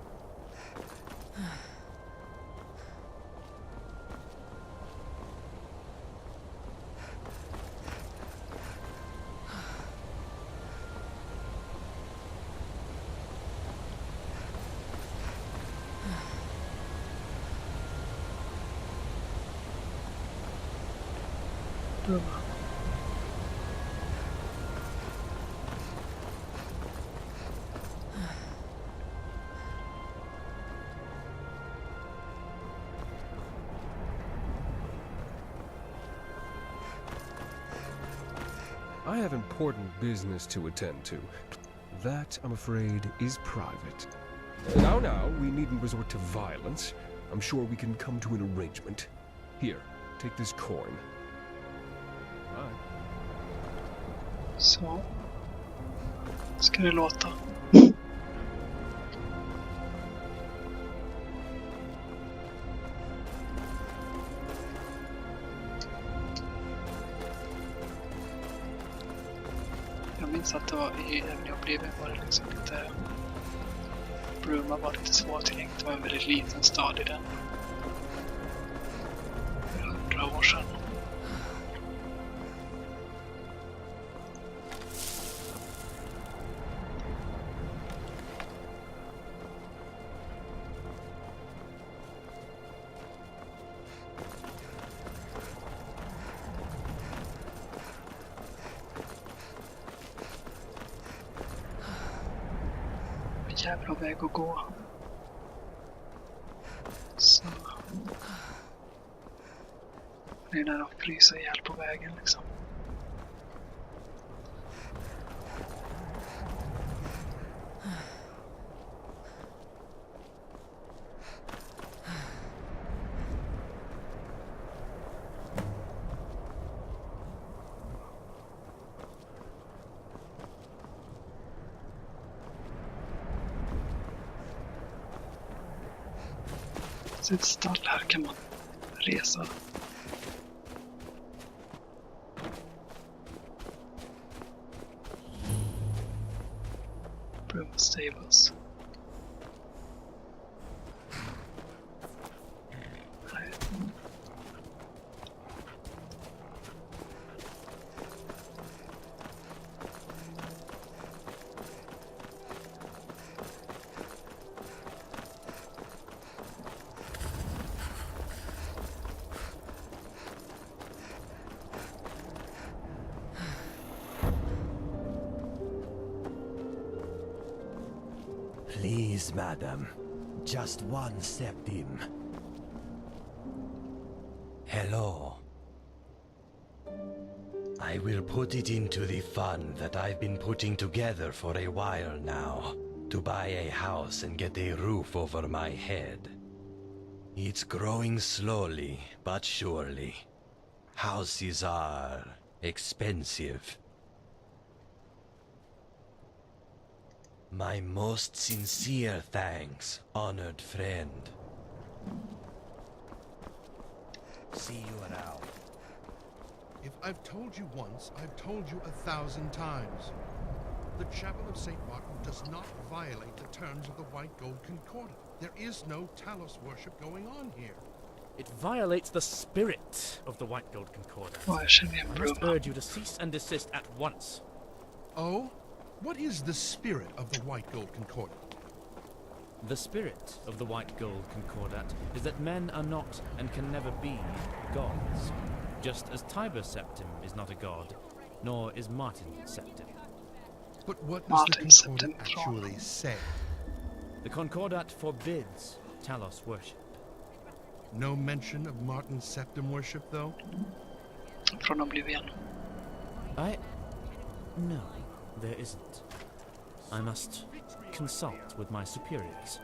I have important business to attend to. That, I'm afraid, is private. Now, we needn't resort to violence. I'm sure we can come to an arrangement. Here, take this coin. Bye. Så. Ska det låta. Jag minns att det var i Oblivion var det liksom lite... Bruma var lite svårtillgängligt. Det var en väldigt liten stad i den. 100 år sedan. Jävla väg att gå. Så. Det är nära att frysa ihjäl på vägen liksom. Så ett stall här kan man resa. Bruma stables. Nej. Please, madam. Just one septim. Hello. I will put it into the fund that I've been putting together for a while now, to buy a house and get a roof over my head. It's growing slowly, but surely. Houses are expensive. My most sincere thanks, honored friend. See you around. If I've told you once, I've told you 1,000 times. The Chapel of St. Martin does not violate the terms of the White Gold Concordat. There is no Talos worship going on here. It violates the spirit of the White Gold Concordat. I must urge you to cease and desist at once. Oh? What is the spirit of the White Gold Concordat? The spirit of the White Gold Concordat is that men are not and can never be gods. Just as Tiber Septim is not a god, nor is Martin Septim. But what does the Concordat actually say? The Concordat forbids Talos worship. No mention of Martin Septim worship, though? Från Oblivion. No, there isn't. I must consult with my superiors.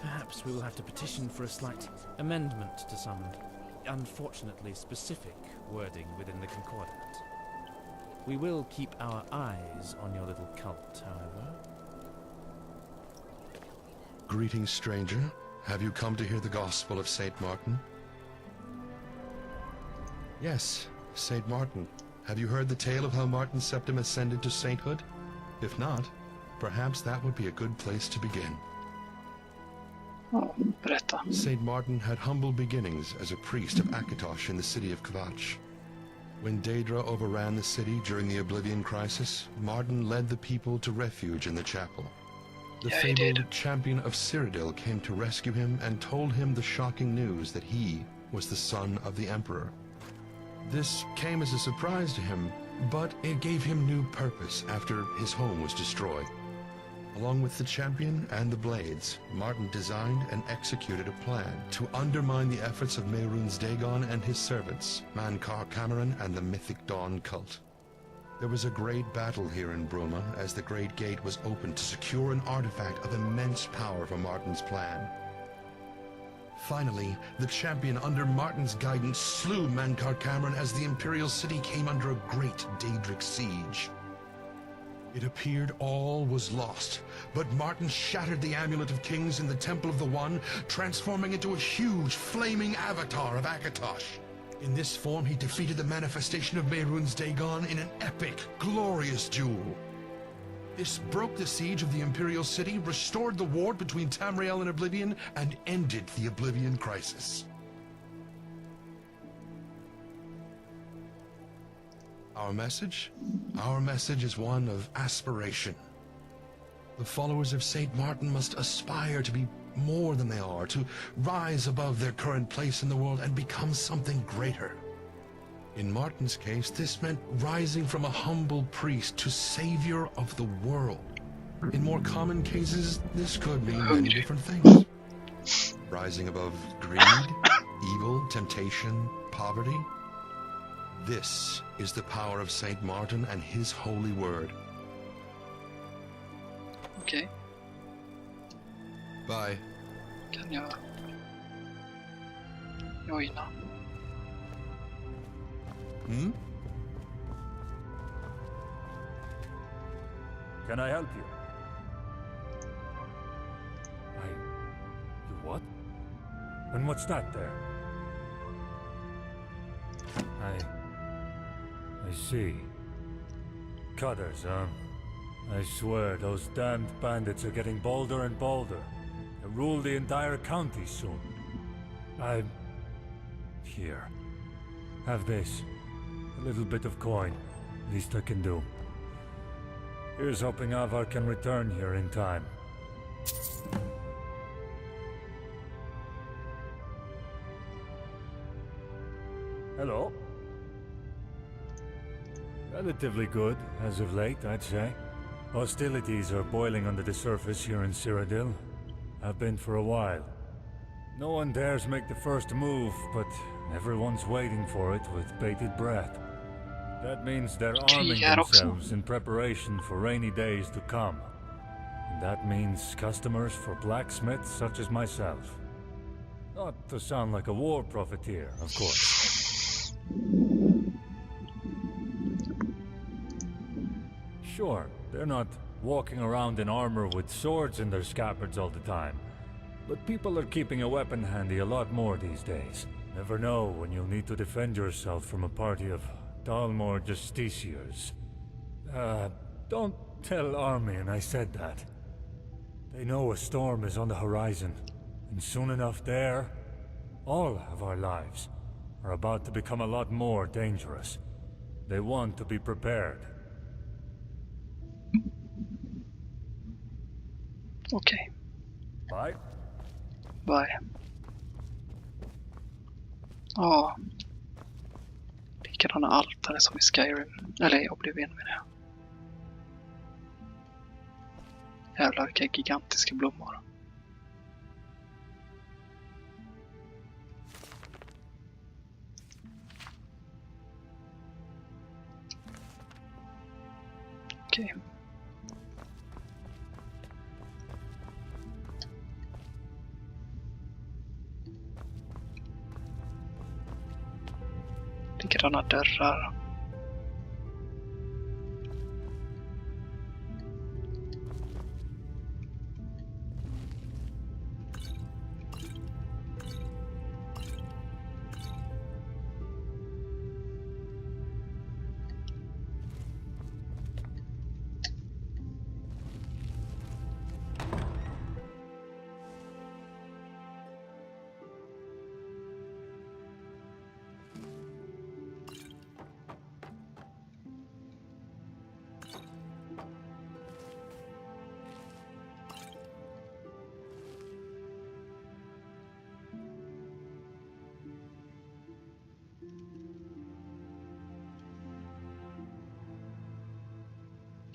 Perhaps we will have to petition for a slight amendment to some unfortunately specific wording within the Concordat. We will keep our eyes on your little cult, however. Greetings, stranger. Have you come to hear the gospel of St. Martin? Yes, St. Martin. Have you heard the tale of how Martin Septim ascended to sainthood? If not, perhaps that would be a good place to begin. St. Martin had humble beginnings as a priest of Akatosh in the city of Kvatch. When Daedra overran the city during the Oblivion Crisis, Martin led the people to refuge in the chapel. The fabled champion of Cyrodiil came to rescue him and told him the shocking news that he was the son of the Emperor. This came as a surprise to him, but it gave him new purpose after his home was destroyed. Along with the champion and the blades, Martin designed and executed a plan to undermine the efforts of Mehrunes Dagon and his servants, Mankar Cameron and the Mythic Dawn cult. There was a great battle here in Bruma as the Great Gate was opened to secure an artifact of immense power for Martin's plan. Finally, the champion under Martin's guidance slew Mankar Cameron as the Imperial City came under a great Daedric siege. It appeared all was lost, but Martin shattered the Amulet of Kings in the Temple of the One, transforming into a huge, flaming avatar of Akatosh. In this form, he defeated the manifestation of Mehrunes Dagon in an epic, glorious duel. This broke the siege of the Imperial City, restored the war between Tamriel and Oblivion, and ended the Oblivion Crisis. Our message? Our message is one of aspiration. The followers of St. Martin must aspire to be more than they are, to rise above their current place in the world and become something greater. In Martin's case, this meant rising from a humble priest to savior of the world. In more common cases, this could mean many different things. Rising above greed, evil, temptation, poverty. This is the power of St. Martin and his holy word. Okej. Bye. Kan jag joina? Hmm? Can I help you? You what? And what's that there? I see. Cutters, huh? I swear, those damned bandits are getting bolder and bolder. They'll rule the entire county soon. Here. Have this. A little bit of coin. Least I can do. Here's hoping Avar can return here in time. Hello. Relatively good, as of late, I'd say. Hostilities are boiling under the surface here in Cyrodiil. Have been for a while. No one dares make the first move, but everyone's waiting for it with bated breath. That means they're arming themselves in preparation for rainy days to come. And that means customers for blacksmiths such as myself. Not to sound like a war profiteer, of course. Sure, they're not walking around in armor with swords in their scabbards all the time. But people are keeping a weapon handy a lot more these days. Never know when you'll need to defend yourself from a party of Dalmor justiciars. Don't tell Armin I said that. They know a storm is on the horizon, and soon enough there, all of our lives are about to become a lot more dangerous. They want to be prepared. Okej. Bye. Bye. Ja. Likadana altare som i Skyrim. Eller i Oblivion menar jag. Jävlar vilka gigantiska blommor. Okej. Likadana dörrar.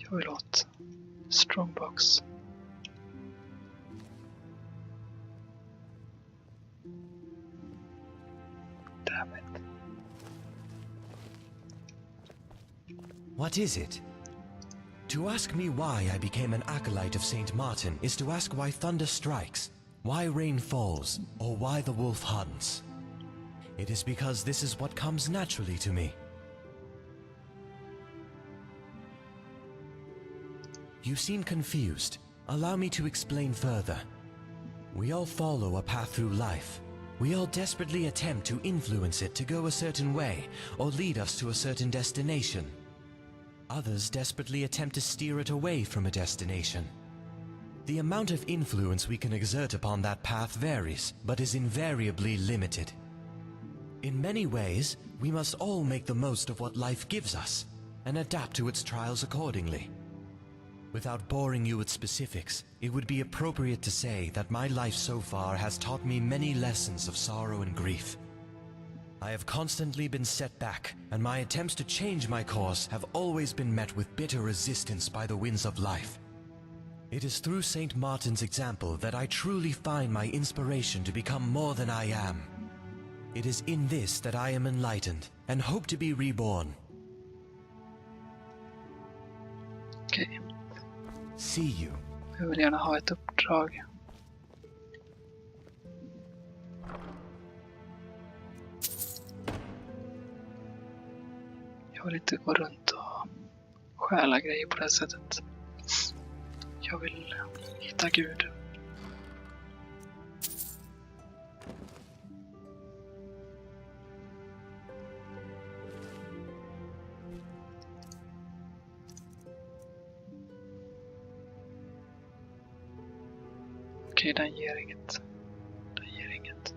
Jag vill åt Strongbox. Damn it. What is it? To ask me why I became an acolyte of St. Martin is to ask why thunder strikes, why rain falls, or why the wolf hunts. It is because this is what comes naturally to me. You seem confused. Allow me to explain further. We all follow a path through life. We all desperately attempt to influence it to go a certain way, or lead us to a certain destination. Others desperately attempt to steer it away from a destination. The amount of influence we can exert upon that path varies, but is invariably limited. In many ways, we must all make the most of what life gives us, and adapt to its trials accordingly. Without boring you with specifics, it would be appropriate to say that my life so far has taught me many lessons of sorrow and grief. I have constantly been set back, and my attempts to change my course have always been met with bitter resistance by the winds of life. It is through St. Martin's example that I truly find my inspiration to become more than I am. It is in this that I am enlightened, and hope to be reborn. Okej. See you. Jag vill gärna ha ett uppdrag. Jag vill inte gå runt och stjäla grejer på det sättet. Jag vill hitta Gud. Okej, den ger inget. Den ger inget.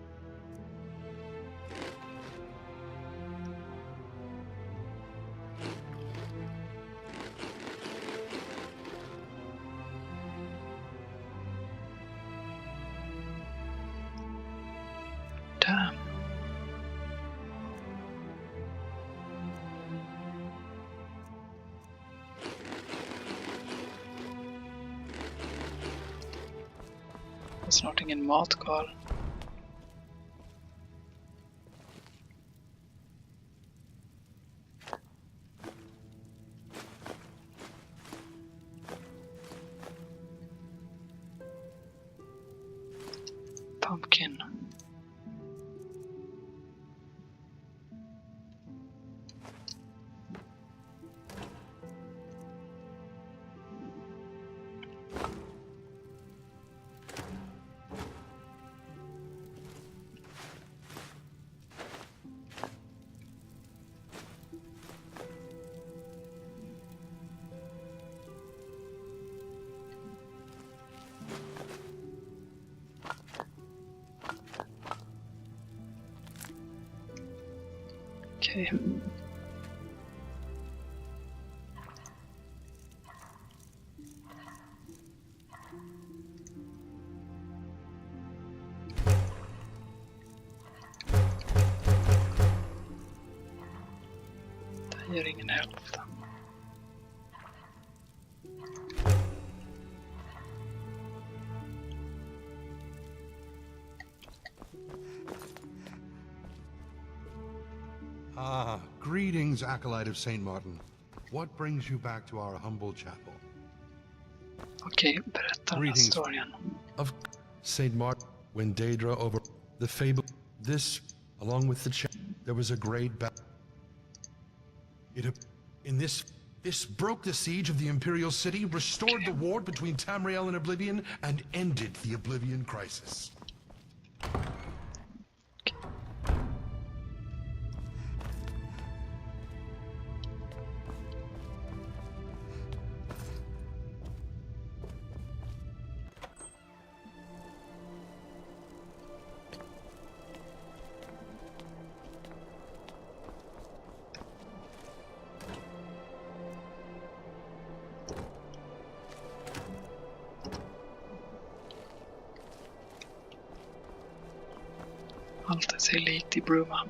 Damn. Snart ingen mat kvar. Pumpkin. Okej. Det ger ingen hälften. Ah, greetings, acolyte of St. Martin. What brings you back to our humble chapel? Okej, berätta den här historien. Of St. Martin, when Daedra over the fable, this, along with the there was a great battle. This broke the siege of the Imperial City, restored the war between Tamriel and Oblivion, and ended the Oblivion crisis. Allt är sig likt i Bruma.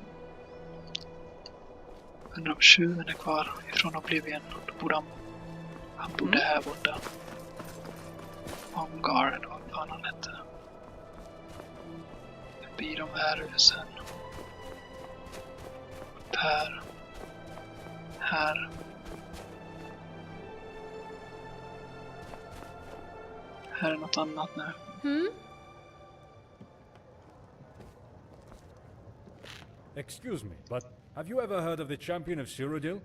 Undrar om tjuven är kvar ifrån Oblivion. Då borde han borde här borta. Ongar eller vad fan han hette. Förbi de här husen. Upp här. Här. Här är något annat nu. Excuse me, but have you ever heard of the champion of Cyrodiil?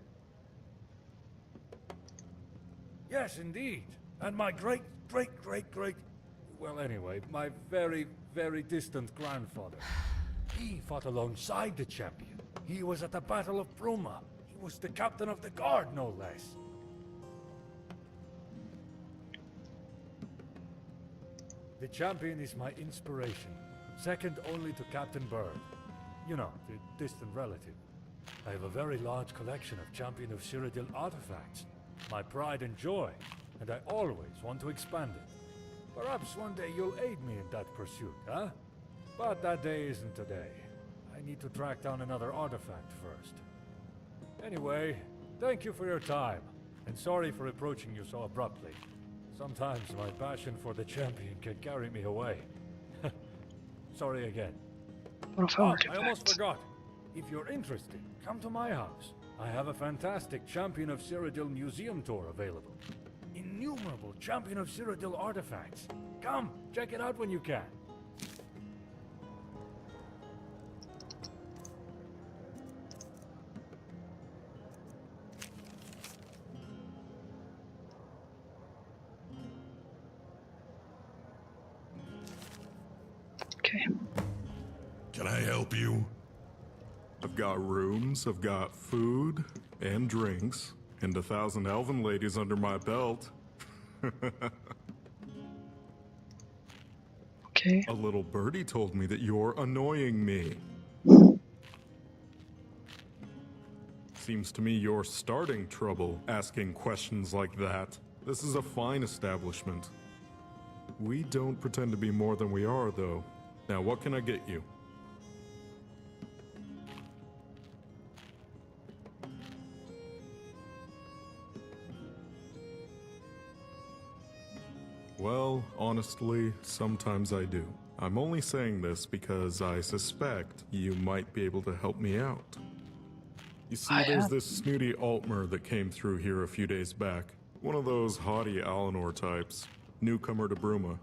Yes, indeed. And my great... Well, anyway, my very distant grandfather. He fought alongside the champion. He was at the Battle of Bruma. He was the captain of the guard, no less. The champion is my inspiration, second only to Captain Bird. You know, the distant relative. I have a very large collection of Champion of Cyrodiil artifacts. My pride and joy, and I always want to expand it. Perhaps one day you'll aid me in that pursuit, huh? But that day isn't today. I need to track down another artifact first. Anyway, thank you for your time, and sorry for approaching you so abruptly. Sometimes my passion for the champion can carry me away. Sorry again. I almost forgot. If you're interested, come to my house. I have a fantastic Champion of Cyrodiil museum tour available. Innumerable Champion of Cyrodiil artifacts. Come, check it out when you can. Okay. Can I help you? I've got rooms, I've got food and drinks, and 1,000 elven ladies under my belt. Okay. A little birdie told me that you're annoying me. Seems to me you're starting trouble asking questions like that. This is a fine establishment. We don't pretend to be more than we are, though. Now, what can I get you? Well, honestly, sometimes I do. I'm only saying this because I suspect you might be able to help me out. You see, there's this snooty Altmer that came through here a few days back. One of those haughty Alinor types. Newcomer to Bruma.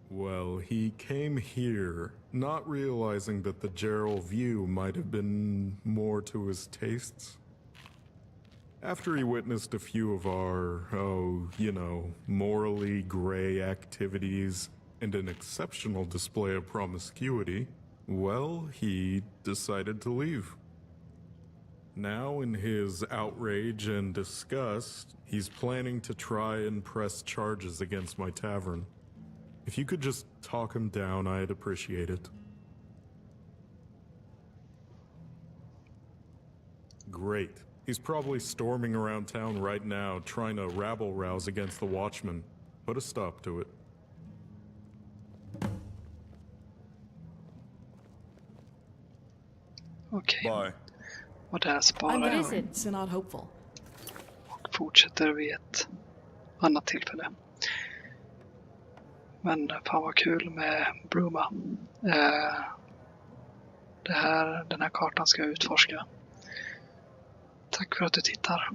Well, he came here, not realizing that the Gerald view might have been more to his tastes. After he witnessed a few of our, morally gray activities and an exceptional display of promiscuity, well, he decided to leave. Now, in his outrage and disgust, he's planning to try and press charges against my tavern. If you could just talk him down, I'd appreciate it. Great. He's probably storming around town right now, trying to rabble-rouse against the Watchmen. Put a stop to it. Okej. Bye. Och där sparar I'm jag. visit, so not hopeful. Och fortsätter vid ett annat tillfälle. Men fan vad kul med Bruma. Den här kartan ska jag utforska. Tack för att du tittar.